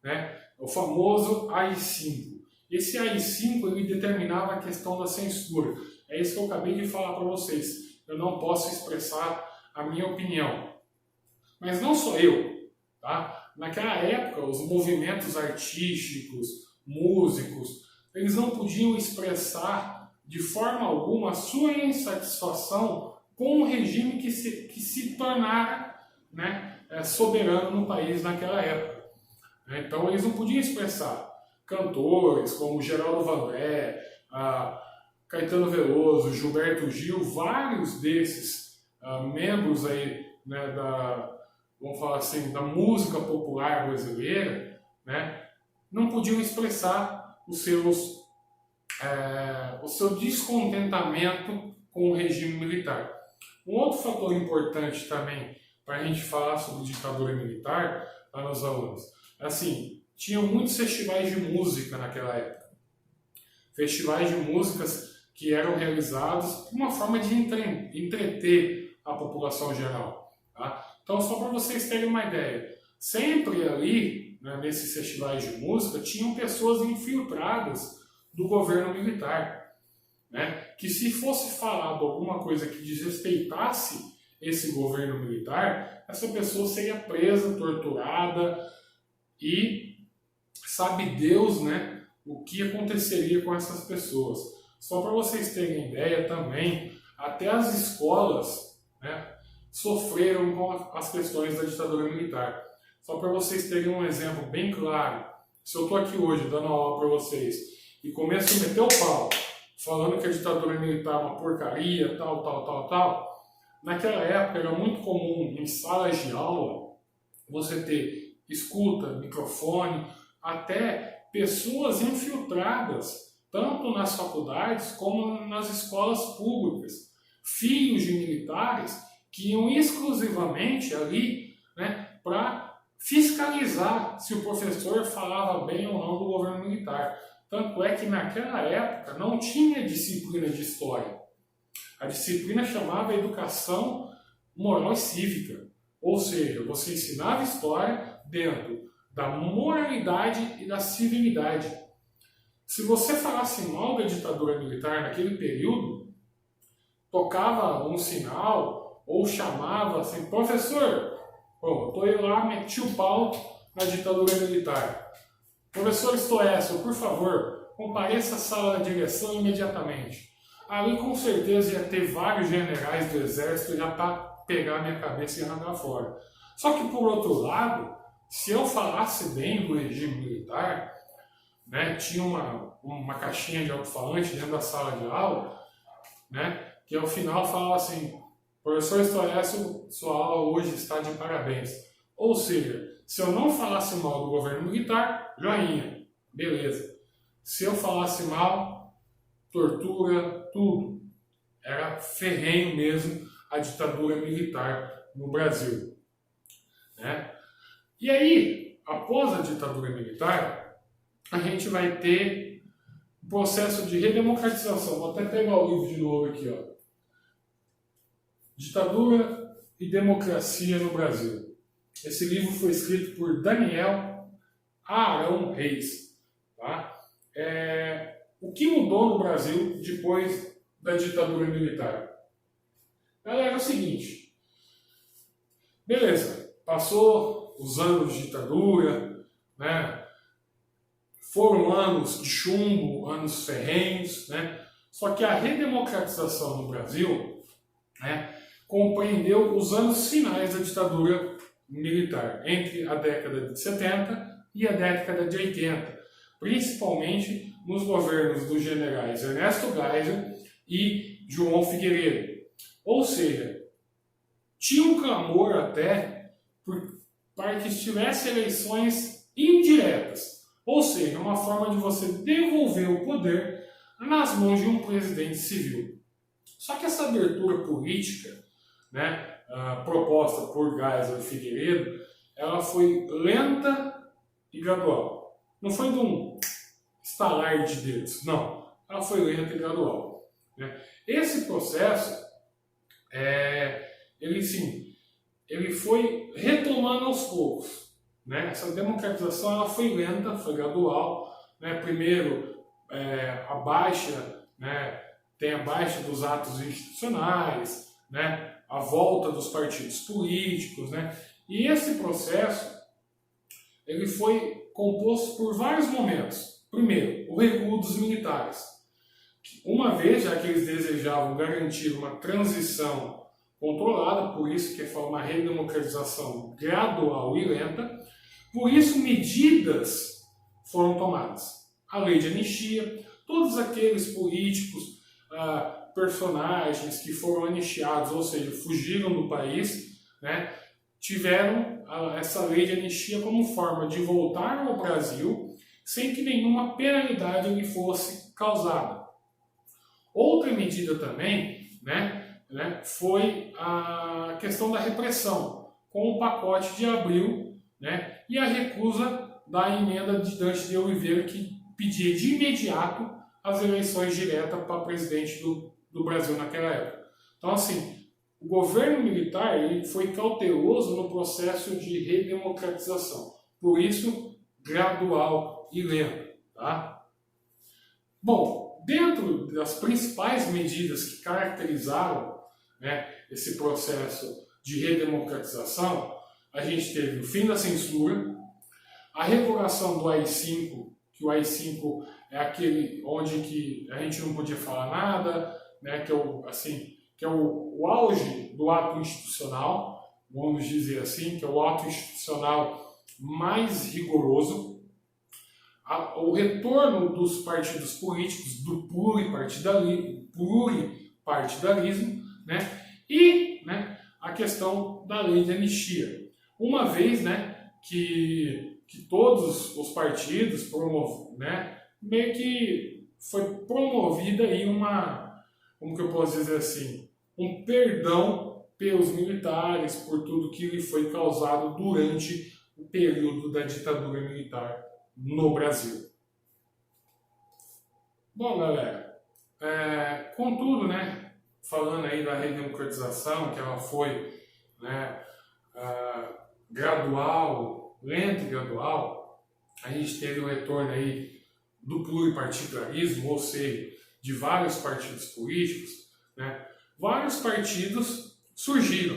né, o famoso AI-5. Esse AI-5 ele determinava a questão da censura. É isso que eu acabei de falar para vocês. Eu não posso expressar a minha opinião. Mas não só eu, tá? Naquela época, os movimentos artísticos, músicos, eles não podiam expressar de forma alguma a sua insatisfação com o regime que se tornara, né, soberano no país naquela época. Então eles não podiam expressar. Cantores como Geraldo Vandré, Caetano Veloso, Gilberto Gil, vários desses membros aí, né, vamos falar assim, da música popular brasileira, né, não podiam expressar o seu descontentamento com o regime militar. Um outro fator importante também para a gente falar sobre ditadura militar para os alunos, assim, tinham muitos festivais de música naquela época. Festivais de músicas que eram realizados de uma forma de entreter a população geral. Tá? Então, só para vocês terem uma ideia, sempre ali, né, nesses festivais de música, tinham pessoas infiltradas do governo militar, né, que se fosse falado alguma coisa que desrespeitasse esse governo militar, essa pessoa seria presa, torturada e sabe Deus, né, o que aconteceria com essas pessoas. Só para vocês terem ideia também, até as escolas, né, sofreram com as questões da ditadura militar. Só para vocês terem um exemplo bem claro, se eu estou aqui hoje dando aula para vocês e começo a meter o pau, falando que a ditadura militar é uma porcaria, tal, naquela época era muito comum em salas de aula você ter escuta, microfone, até pessoas infiltradas, tanto nas faculdades como nas escolas públicas, filhos de militares que iam exclusivamente ali, né, para fiscalizar se o professor falava bem ou não do governo militar. Tanto é que naquela época não tinha disciplina de história. A disciplina chamava Educação Moral e Cívica. Ou seja, você ensinava história dentro da moralidade e da civilidade. Se você falasse mal da ditadura militar naquele período, tocava um sinal ou chamava assim, professor, bom, estou indo lá, meti o pau na ditadura militar. Professor Stoessel, por favor, compareça à sala da direção imediatamente. Ali com certeza ia ter vários generais do exército já para pegar minha cabeça e arrancar fora. Só que por outro lado, se eu falasse bem do regime militar, né, tinha uma caixinha de alto-falante dentro da sala de aula, né, que ao final falava assim, professor Stoessel, sua aula hoje está de parabéns. Ou seja, se eu não falasse mal do governo militar, joinha, beleza. Se eu falasse mal, tortura, tudo. Era ferrenho mesmo a ditadura militar no Brasil. Né? E aí, após a ditadura militar, a gente vai ter um processo de redemocratização. Vou até pegar o livro de novo aqui, ó. Ditadura e Democracia no Brasil. Esse livro foi escrito por Daniel Arão Reis. Tá? O que mudou no Brasil depois da ditadura militar? Galera, é o seguinte. Beleza, passou os anos de ditadura, né? Foram anos de chumbo, anos ferrenhos, né? Só que a redemocratização no Brasil, né, compreendeu os anos finais da ditadura militar, entre a década de 70 e a década de 80, principalmente nos governos dos generais Ernesto Geisel e João Figueiredo. Ou seja, tinha um clamor até para que tivesse eleições indiretas, ou seja, uma forma de você devolver o poder nas mãos de um presidente civil. Só que essa abertura política, né, proposta por Geisel e Figueiredo, ela foi lenta e gradual. Não foi de um estalar de dedos, não. Ela foi lenta e gradual. né? Esse processo, ele foi retomando aos poucos, né? Essa democratização ela foi lenta, foi gradual, né? Primeiro, tem a baixa dos atos institucionais, né? A volta dos partidos políticos, né? E esse processo ele foi composto por vários momentos. Primeiro, o recuo dos militares. Uma vez, já que eles desejavam garantir uma transição controlada, por isso que foi uma redemocratização gradual e lenta, por isso medidas foram tomadas. A lei de anistia, todos aqueles políticos, personagens que foram anistiados, ou seja, fugiram do país, né, tiveram essa lei de anistia como forma de voltar ao Brasil sem que nenhuma penalidade lhe fosse causada. Outra medida também, foi a questão da repressão, com o pacote de abril, né, e a recusa da emenda de Dante de Oliveira, que pedia de imediato as eleições diretas para presidente do Brasil naquela época. Então, assim, o governo militar ele foi cauteloso no processo de redemocratização, por isso, gradual e lento. Tá? Bom, dentro das principais medidas que caracterizaram, né, esse processo de redemocratização, a gente teve o fim da censura, a revogação do AI-5, que o AI-5 é aquele onde que a gente não podia falar nada, né, que é o auge do ato institucional, vamos dizer assim, que é o ato institucional mais rigoroso, o retorno dos partidos políticos, do pluripartidarismo, né, e, né, a questão da lei de anistia. Uma vez, né, que todos os partidos meio que foi promovida aí como que eu posso dizer assim, um perdão pelos militares por tudo que lhe foi causado durante o período da ditadura militar no Brasil. Bom, galera, contudo, né, falando aí da redemocratização, que ela foi, né, gradual, lenta e gradual, a gente teve o retorno aí do pluripartidarismo, ou seja, de vários partidos políticos, né? Vários partidos surgiram,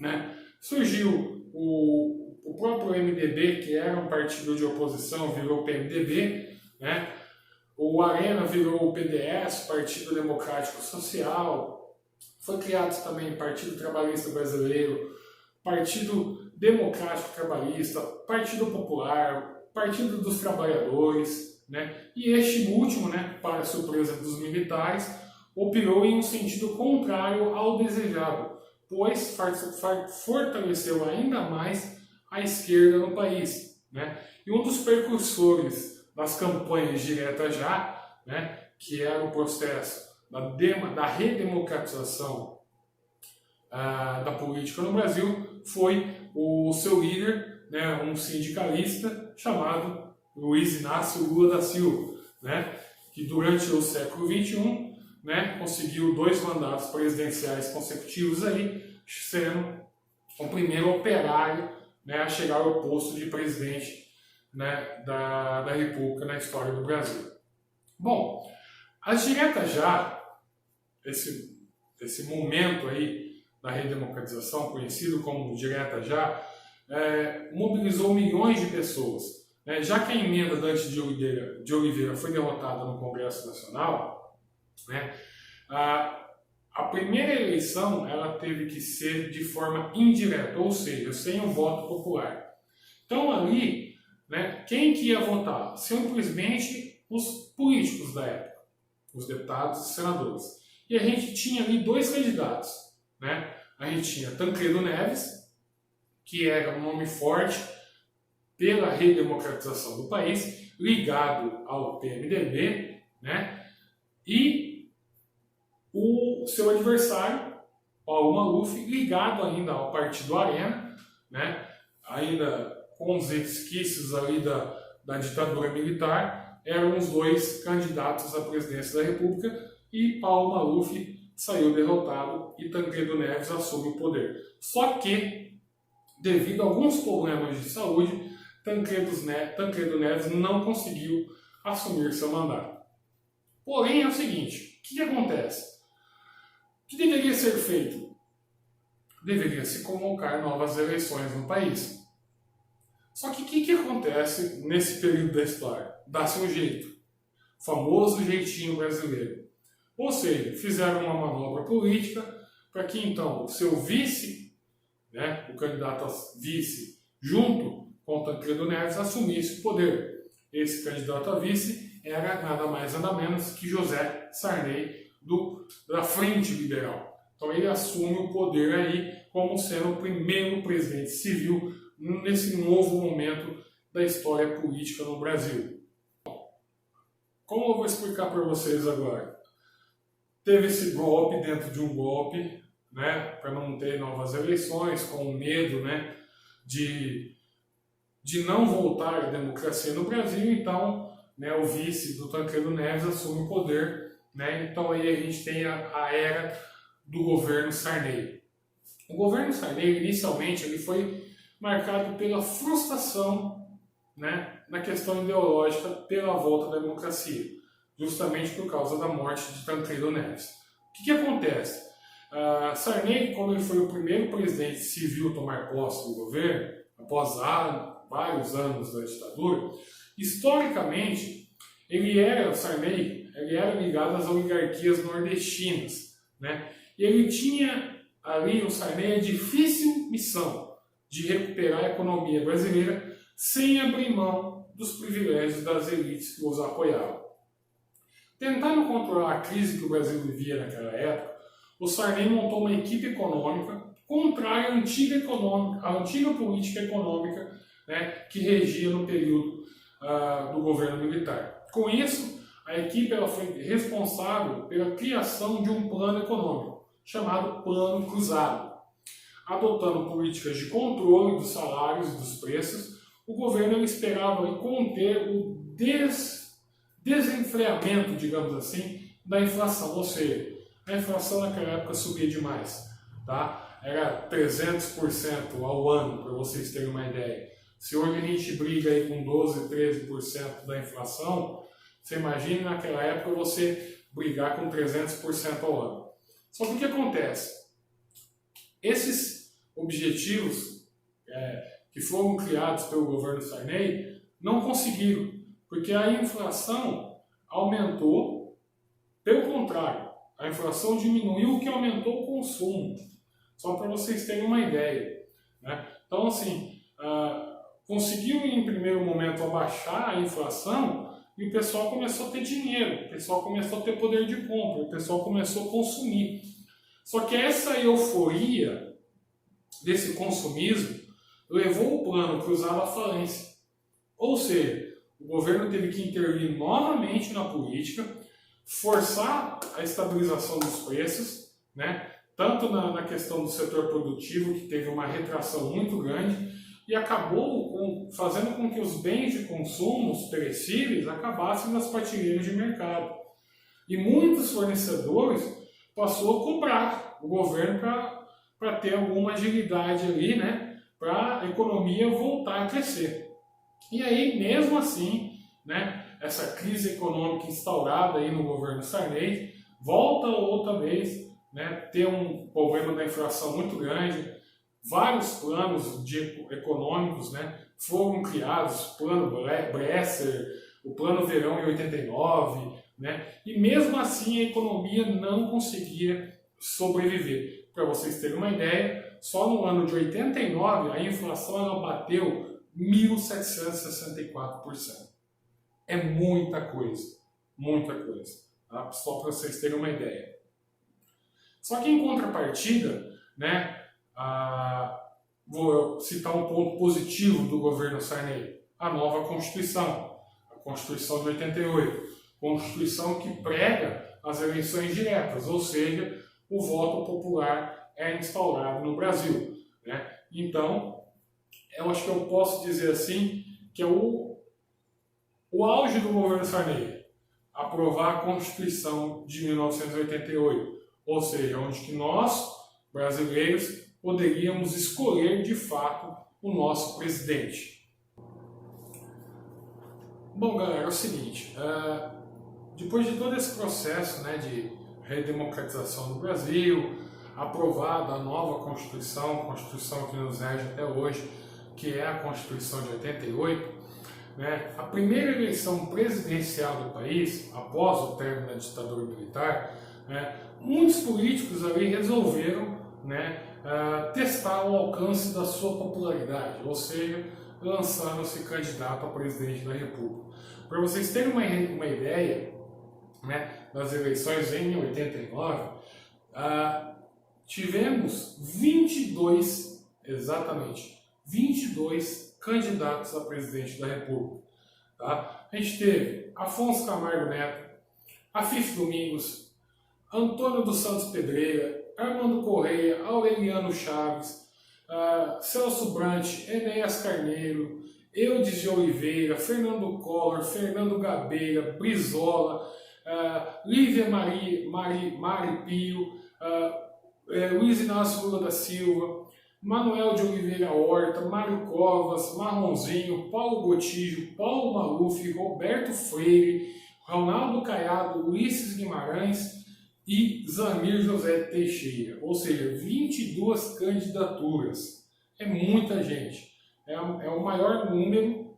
né? Surgiu o próprio MDB, que era um partido de oposição, virou o PMDB, né? O Arena virou o PDS, Partido Democrático Social. Foi criado também Partido Trabalhista Brasileiro, Partido Democrático Trabalhista, Partido Popular, Partido dos Trabalhadores, né? E este último, né, para surpresa dos militares, operou em um sentido contrário ao desejado, pois fortaleceu ainda mais a esquerda no país, né? E um dos precursores das campanhas direta já, né, que era o processo da redemocratização da política no Brasil, foi o seu líder, né, um sindicalista chamado Luiz Inácio Lula da Silva, né, que durante o século XXI, né, conseguiu 2 mandatos presidenciais consecutivos aí, sendo o primeiro operário, né, a chegar ao posto de presidente, né, da República na história do Brasil. Bom, as diretas já, esse momento aí da redemocratização, conhecido como direta já, mobilizou milhões de pessoas. Já que a emenda Dante de Oliveira foi derrotada no Congresso Nacional, né, a primeira eleição ela teve que ser de forma indireta, ou seja, sem o voto popular. Então ali, né, quem que ia votar? Simplesmente os políticos da época, os deputados e senadores. E a gente tinha ali 2 candidatos. Né? A gente tinha Tancredo Neves, que era um nome forte pela redemocratização do país, ligado ao PMDB, né? E o seu adversário, Paulo Maluf, ligado ainda ao Partido Arena, né? Ainda com os resquícios ali da ditadura militar, eram os 2 candidatos à presidência da República e Paulo Maluf saiu derrotado e Tancredo Neves assume o poder. Só que, devido a alguns problemas de saúde, Tancredo Neves não conseguiu assumir seu mandato. Porém, é o seguinte, o que acontece? O que deveria ser feito? Deveria se convocar novas eleições no país. Só que o que acontece nesse período da história? Dá-se um jeito. O famoso jeitinho brasileiro. Ou seja, fizeram uma manobra política para que então o seu vice, o candidato a vice, junto com o Tancredo Neves, assumisse o poder. Esse candidato a vice era nada mais nada menos que José Sarney, da Frente Liberal. Então ele assume o poder aí como sendo o primeiro presidente civil nesse novo momento da história política no Brasil. Como eu vou explicar para vocês agora? Teve esse golpe dentro de um golpe, para não ter novas eleições, com medo, de não voltar à democracia no Brasil. Então, o vice do Tancredo Neves assume o poder, então aí a gente tem a era do governo Sarney. O governo Sarney, inicialmente, ele foi marcado pela frustração, na questão ideológica pela volta da democracia, justamente por causa da morte de Tancredo Neves. O que acontece? Sarney, quando ele foi o primeiro presidente civil a tomar posse do governo, após vários anos da ditadura, historicamente, Sarney era ligado às oligarquias nordestinas, E ele tinha ali, o Sarney, a difícil missão de recuperar a economia brasileira sem abrir mão dos privilégios das elites que os apoiavam. Tentando controlar a crise que o Brasil vivia naquela época, o Sarney montou uma equipe econômica contrária à antiga política econômica que regia no período do governo militar. Com isso, a equipe foi responsável pela criação de um plano econômico, chamado Plano Cruzado. Adotando políticas de controle dos salários e dos preços, o governo esperava conter o desenfreamento, digamos assim, da inflação. Ou seja, a inflação naquela época subia demais. Era 300% ao ano, para vocês terem uma ideia. Se hoje a gente briga aí com 12%, 13% da inflação, você imagina naquela época você brigar com 300% ao ano. Só que o que acontece? Esses objetivos que foram criados pelo governo Sarney não conseguiram, porque a inflação aumentou, pelo contrário, a inflação diminuiu, o que aumentou o consumo, só para vocês terem uma ideia. Então, assim, conseguiu em primeiro momento abaixar a inflação e o pessoal começou a ter dinheiro, o pessoal começou a ter poder de compra, o pessoal começou a consumir. Só que essa euforia desse consumismo levou o Plano Cruzado à falência. Ou seja, o governo teve que intervir novamente na política, forçar a estabilização dos preços, tanto na questão do setor produtivo, que teve uma retração muito grande, e acabou fazendo com que os bens de consumo perecíveis acabassem nas prateleiras de mercado. E muitos fornecedores passou a cobrar o governo para ter alguma agilidade ali, para a economia voltar a crescer. E aí, mesmo assim, essa crise econômica instaurada aí no governo Sarney volta outra vez, ter um problema da inflação muito grande. Vários planos econômicos foram criados, o plano Bresser, o plano Verão em 89, e mesmo assim a economia não conseguia sobreviver. Para vocês terem uma ideia, só no ano de 89 a inflação ela bateu 1.764%. É muita coisa, só para vocês terem uma ideia. Só que em contrapartida, vou citar um ponto positivo do governo Sarney, a nova Constituição, a Constituição de 88, Constituição que prega as eleições diretas, ou seja, o voto popular é instaurado no Brasil. Então, eu acho que eu posso dizer assim, que é o auge do governo Sarney. aprovar a Constituição de 1988, ou seja, onde que nós, brasileiros, poderíamos escolher de fato o nosso presidente. Bom, galera, é o seguinte, depois de todo esse processo, né, de redemocratização do Brasil, aprovada a nova Constituição que nos rege até hoje, que é a Constituição de 88, né, a primeira eleição presidencial do país, após o término da ditadura militar, né, muitos políticos ali resolveram, né, testar o alcance da sua popularidade, ou seja, lançando-se candidato a presidente da República. Para vocês terem uma ideia, né, das eleições em 89, tivemos 22 candidatos a presidente da República. Tá? A gente teve Afonso Camargo Neto, Afif Domingos, Antônio dos Santos Pedreira, Armando Correia, Aureliano Chaves, Celso Brant, Enéas Carneiro, Eudes de Oliveira, Fernando Collor, Fernando Gabeira, Brizola, Lívia Mari Pio, Luiz Inácio Lula da Silva, Manuel de Oliveira Horta, Mário Covas, Marronzinho, Paulo Gotijo, Paulo Maluf, Roberto Freire, Ronaldo Caiado, Ulisses Guimarães e Zamir José Teixeira. Ou seja, 22 candidaturas. É muita gente. É o maior número,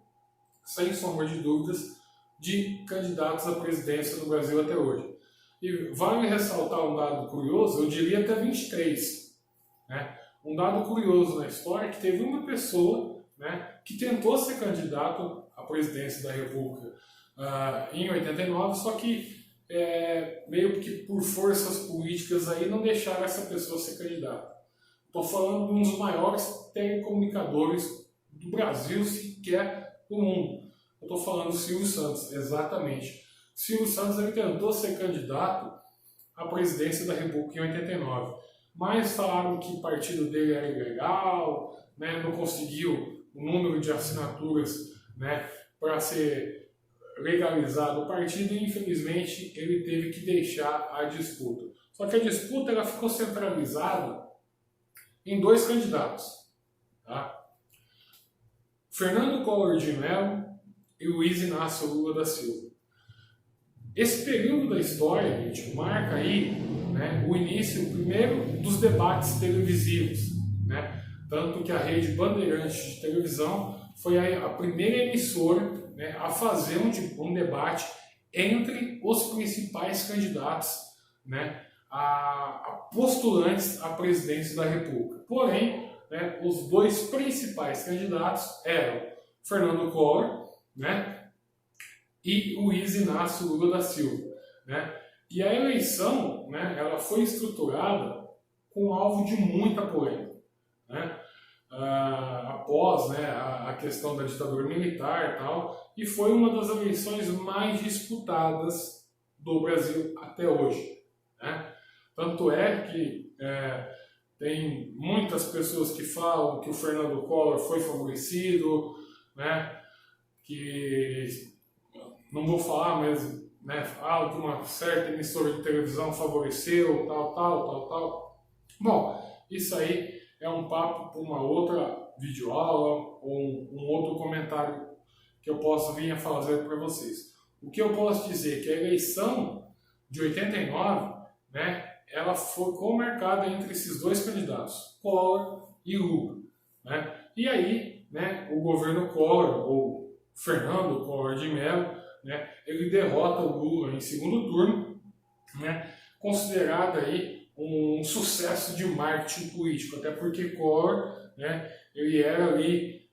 sem sombra de dúvidas, de candidatos à presidência no Brasil até hoje. E vale ressaltar um dado curioso, eu diria até 23. Né? Um dado curioso na história é que teve uma pessoa, né, que tentou ser candidato à presidência da República em 89, só que meio que por forças políticas aí não deixaram essa pessoa ser candidata. Estou falando de um dos maiores telecomunicadores do Brasil, sequer do mundo. Eu estou falando do Silvio Santos, exatamente. Silvio Santos ele tentou ser candidato à presidência da República em 89, mas falaram que o partido dele era ilegal, né, não conseguiu o número de assinaturas, né, para ser legalizado o partido e infelizmente ele teve que deixar a disputa. Só que a disputa ela ficou centralizada em dois candidatos, tá? Fernando Collor de Mello e Luiz Inácio Lula da Silva. Esse período da história, gente, marca aí, né, o início, o primeiro dos debates televisivos, né? Tanto que a rede Bandeirantes de televisão foi a primeira emissora, né, a fazer um debate entre os principais candidatos, né, a postulantes à presidência da República. Porém, né, os dois principais candidatos eram Fernando Collor, né, e Luiz Inácio Lula da Silva, né? E a eleição, né, ela foi estruturada com alvo de muita polêmica, né? Após, né, a questão da ditadura militar e tal, e foi uma das eleições mais disputadas do Brasil até hoje, né? Tanto é que tem muitas pessoas que falam que o Fernando Collor foi favorecido, né? Que não vou falar, mas né, falo que uma certa emissora de televisão favoreceu, tal. Bom, isso aí é um papo para uma outra videoaula ou um outro comentário que eu posso vir a fazer para vocês. O que eu posso dizer é que a eleição de 89, né, ela ficou marcada entre esses dois candidatos, Collor e Lula, né? E aí, né, o governo Collor, ou Fernando Collor de Mello, né, ele derrota o Lula em segundo turno, né, considerado aí um sucesso de marketing político, até porque Collor, né, ele era ali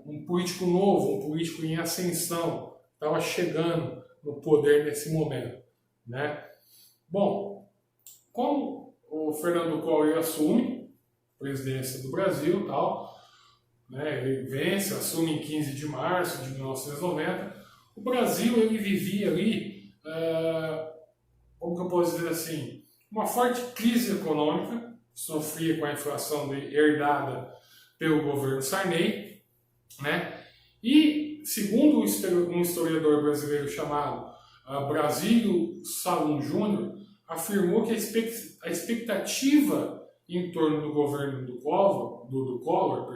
um político novo, um político em ascensão, estava chegando no poder nesse momento, né. Bom, como o Fernando Collor assume a presidência do Brasil, tal, né, ele vence, assume em 15 de março de 1990, o Brasil ele vivia ali, como que eu posso dizer assim, uma forte crise econômica, sofria com a inflação herdada pelo governo Sarney, né? E segundo um historiador brasileiro chamado Brasílio Salum Júnior, afirmou que a expectativa em torno do governo do Collor,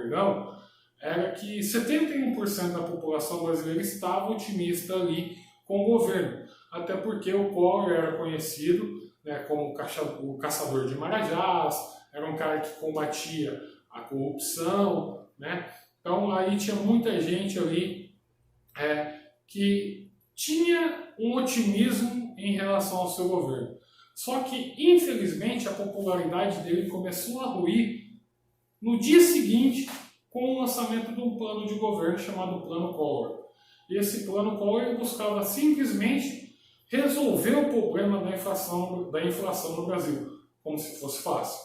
era que 71% da população brasileira estava otimista ali com o governo, até porque o Collor era conhecido, né, como o caçador de marajás, era um cara que combatia a corrupção, né? Então aí tinha muita gente ali que tinha um otimismo em relação ao seu governo. Só que, infelizmente, a popularidade dele começou a ruir no dia seguinte com o lançamento de um plano de governo chamado Plano Collor. E esse Plano Collor buscava simplesmente resolver o problema da inflação no Brasil, como se fosse fácil.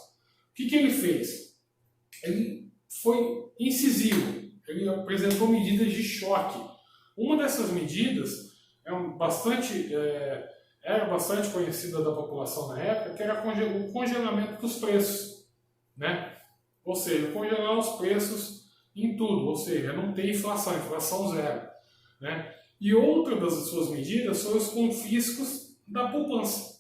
O que ele fez? Ele foi incisivo, ele apresentou medidas de choque. Uma dessas medidas era bastante conhecida da população na época, que era o congelamento dos preços, né? Ou seja, congelar os preços em tudo, ou seja, não ter inflação zero, né? E outra das suas medidas foram os confiscos da poupança.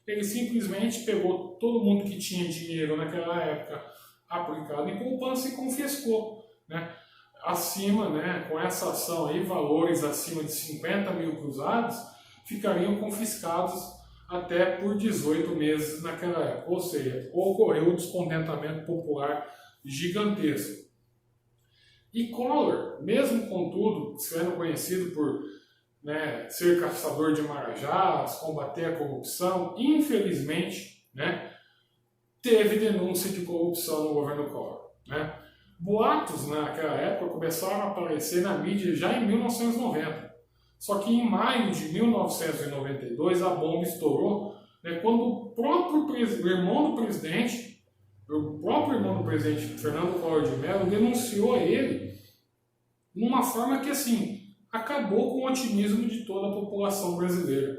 Ele simplesmente pegou todo mundo que tinha dinheiro naquela época aplicado em poupança e confiscou, né? Acima, né, com essa ação aí, valores acima de 50 mil cruzados ficariam confiscados até por 18 meses naquela época. Ou seja, ocorreu um descontentamento popular gigantesco. E Collor, mesmo contudo, sendo conhecido por, né, ser caçador de marajás, combater a corrupção, infelizmente, né, teve denúncia de corrupção no governo Collor, né? Boatos naquela época começaram a aparecer na mídia já em 1990. Só que em maio de 1992 a bomba estourou, né, quando o próprio irmão do presidente Fernando Collor de Mello denunciou ele de uma forma que assim acabou com o otimismo de toda a população brasileira,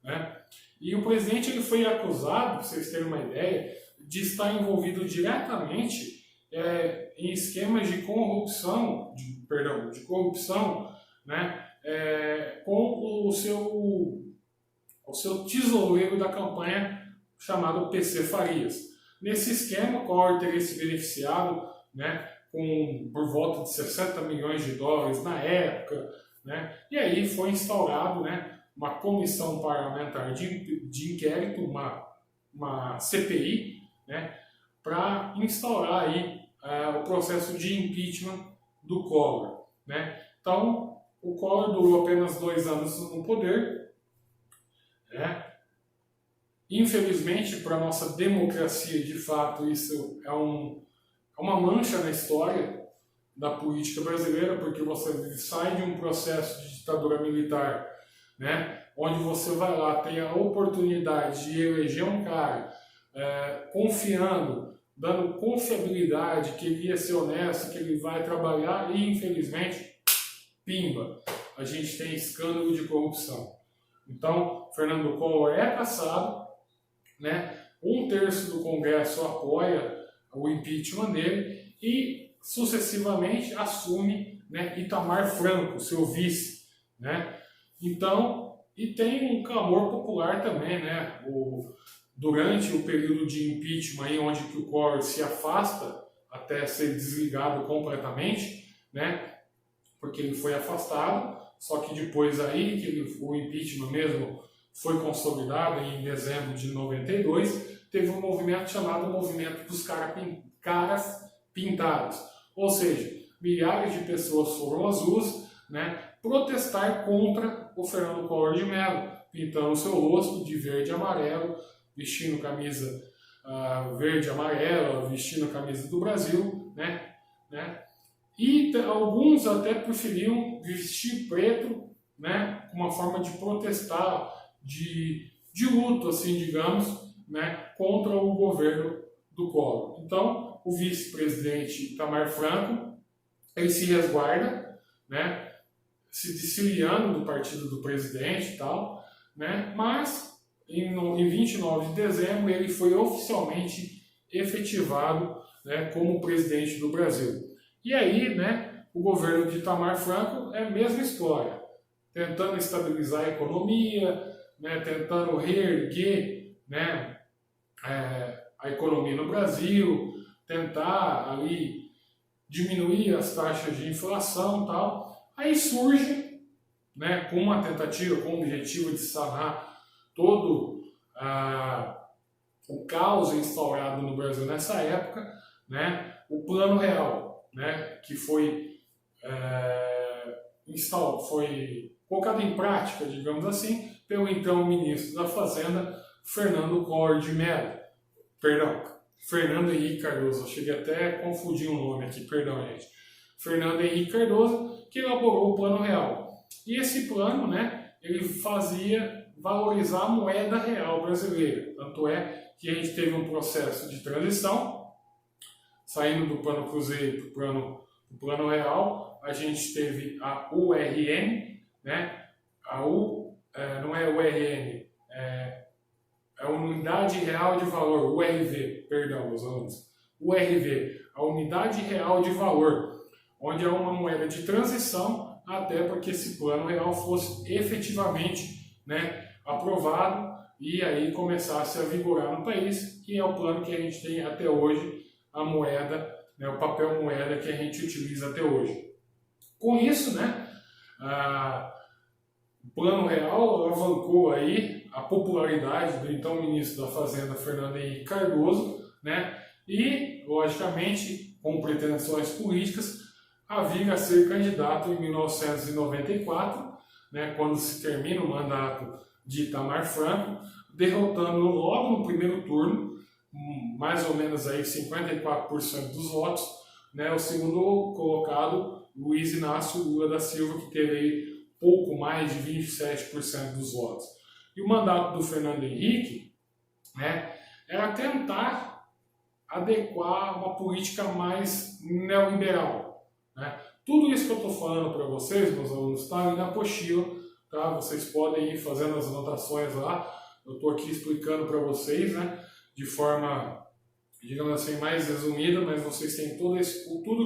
né? E o presidente ele foi acusado, para vocês terem uma ideia, de estar envolvido diretamente em esquemas de corrupção, né, com o seu tesoureiro da campanha, chamado PC Farias. Nesse esquema, o Collor teria se beneficiado, né, por volta de 60 milhões de dólares na época, né, e aí foi instaurado, né, uma comissão parlamentar de inquérito, uma CPI, né, para instaurar aí o processo de impeachment do Collor, né. Então, o Collor durou apenas 2 anos no poder, né. Infelizmente, para a nossa democracia, de fato, isso é uma mancha na história da política brasileira, porque você sai de um processo de ditadura militar, né, onde você vai lá, tem a oportunidade de eleger um cara confiando, dando confiabilidade, que ele ia ser honesto, que ele vai trabalhar, e infelizmente, pimba, a gente tem escândalo de corrupção. Então, Fernando Collor é cassado, né? 1/3 do Congresso apoia o impeachment dele e sucessivamente assume, né, Itamar Franco, seu vice, né? Então, e tem um clamor popular também, né? Durante o período de impeachment, aí, onde que o Collor se afasta até ser desligado completamente, né? Porque ele foi afastado, só que depois aí que o impeachment mesmo foi consolidado em dezembro de 92, teve um movimento chamado Movimento dos Caras Pintados. Ou seja, milhares de pessoas foram às ruas, né, protestar contra o Fernando Collor de Mello, pintando o seu rosto de verde e amarelo, vestindo camisa verde e amarela, vestindo a camisa do Brasil, né? E alguns até preferiam vestir preto, né, como uma forma de protestar, de luto, assim, digamos, né, contra o governo do Collor. Então, o vice-presidente Itamar Franco, ele se resguarda, né, se desfiliando do partido do presidente e tal, né, mas em 29 de dezembro ele foi oficialmente efetivado, né, como presidente do Brasil. E aí, né, o governo de Itamar Franco é a mesma história. tentando estabilizar a economia, né, tentando reerguer, né, a economia no Brasil, tentar ali diminuir as taxas de inflação e tal. Aí surge, né, com uma tentativa, com o objetivo de sanar todo o caos instaurado no Brasil nessa época, né, o Plano Real, né, que foi colocado em prática, digamos assim, pelo então ministro da Fazenda, Fernando Collor de Mello. Perdão, Fernando Henrique Cardoso. Eu cheguei até a confundir o nome aqui, perdão, gente. Fernando Henrique Cardoso, que elaborou o Plano Real. E esse plano, né, ele fazia valorizar a moeda real brasileira. Tanto é que a gente teve um processo de transição, saindo do plano cruzeiro para o plano real. A gente teve a URN, né? Não é URN, é a Unidade Real de Valor, URV, perdão, meus alunos. URV, a Unidade Real de Valor, onde é uma moeda de transição até para que esse plano real fosse efetivamente, né, aprovado e aí começasse a vigorar no país, e é o plano que a gente tem até hoje, a moeda, né, o papel moeda que a gente utiliza até hoje. Com isso, né, o Plano Real alavancou aí a popularidade do então ministro da Fazenda, Fernando Henrique Cardoso, né, e, logicamente, com pretensões políticas, a vir a ser candidato em 1994, né, quando se termina o mandato de Itamar Franco, derrotando logo no primeiro turno, mais ou menos aí 54% dos votos, né, o segundo colocado, Luiz Inácio Lula da Silva, que teve aí pouco mais de 27% dos votos. E o mandato do Fernando Henrique, né, era tentar adequar uma política mais neoliberal, né? Tudo isso que eu estou falando para vocês, meus alunos, está ali na apostila, tá? Vocês podem ir fazendo as anotações lá. Eu estou aqui explicando para vocês, né, de forma, digamos assim, mais resumida, mas vocês têm tudo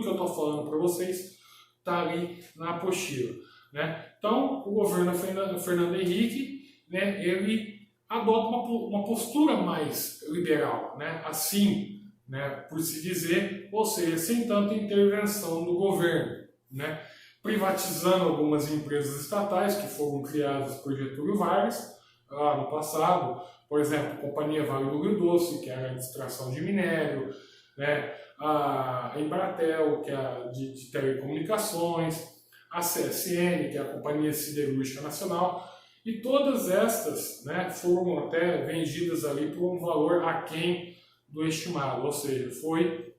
que eu estou falando para vocês está ali na apostila, né? Então, o governo Fernando Henrique, né, ele adota uma postura mais liberal, né, assim, né, por se dizer, ou seja, sem tanta intervenção do governo, né, privatizando algumas empresas estatais que foram criadas por Getúlio Vargas lá no passado, por exemplo, a Companhia Vale do Rio Doce, que era a extração de minério, né, a Embratel, que é a de telecomunicações, a CSN, que é a Companhia Siderúrgica Nacional, e todas estas, né, foram até vendidas ali por um valor aquém do estimado, ou seja, foi,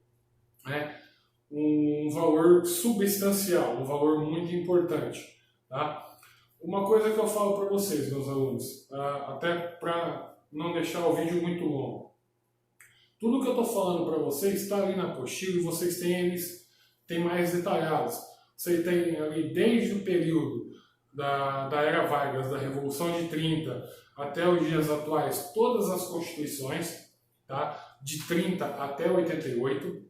né, um valor substancial, um valor muito importante, tá? Uma coisa que eu falo para vocês, meus alunos, até para não deixar o vídeo muito longo, tudo que eu estou falando para vocês está ali na apostila e vocês têm mais detalhados. Você tem ali desde o período da Era Vargas, da Revolução de 30 até os dias atuais, todas as constituições, tá? De 30 até 88.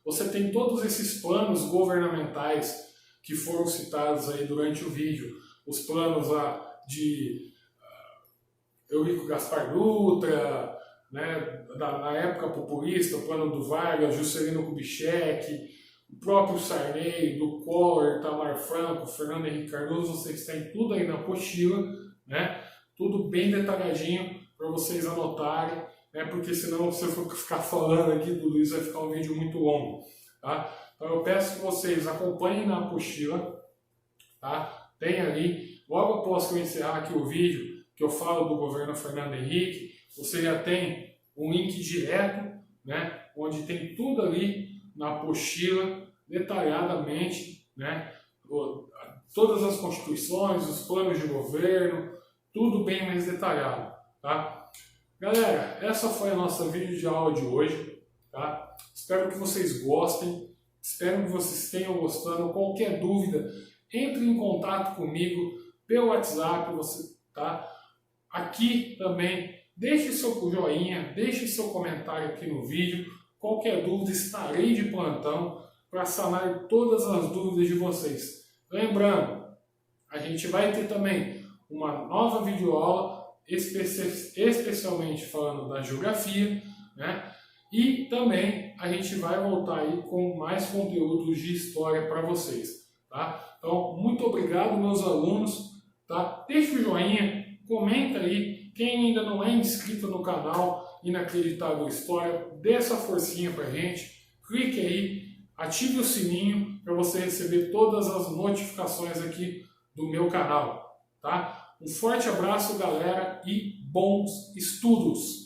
Você tem todos esses planos governamentais que foram citados aí durante o vídeo. Os planos de Eurico Gaspar Dutra, né, na época populista, o plano do Vargas, Juscelino Kubitschek, o próprio Sarney, do Collor, Itamar Franco, Fernando Henrique Cardoso. Vocês têm tudo aí na apostila, né, tudo bem detalhadinho para vocês anotarem, né, porque senão, se eu for ficar falando aqui tudo isso, vai ficar um vídeo muito longo, tá? Então eu peço que vocês acompanhem na apostila, tá? Tem ali, logo após que eu encerrar aqui o vídeo, que eu falo do governo Fernando Henrique, você já tem um link direto, né, onde tem tudo ali na apostila, detalhadamente, né, todas as constituições, os planos de governo, tudo bem mais detalhado, tá? Galera, essa foi a nossa videoaula de hoje, tá? Espero que vocês gostem, espero que vocês tenham gostado. Qualquer dúvida, entre em contato comigo pelo WhatsApp, tá? Aqui também, deixe seu joinha, deixe seu comentário aqui no vídeo. Qualquer dúvida, estarei de plantão para sanar todas as dúvidas de vocês. Lembrando, A gente vai ter também uma nova videoaula, especialmente falando da geografia, né? E também a gente vai voltar aí com mais conteúdos de história para vocês, tá? Então, muito obrigado, meus alunos, tá? Deixa o joinha, comenta aí. Quem ainda não é inscrito no canal Inacreditável História, dê essa forcinha pra gente, clique aí, ative o sininho para você receber todas as notificações aqui do meu canal, tá? Um forte abraço, galera, e bons estudos!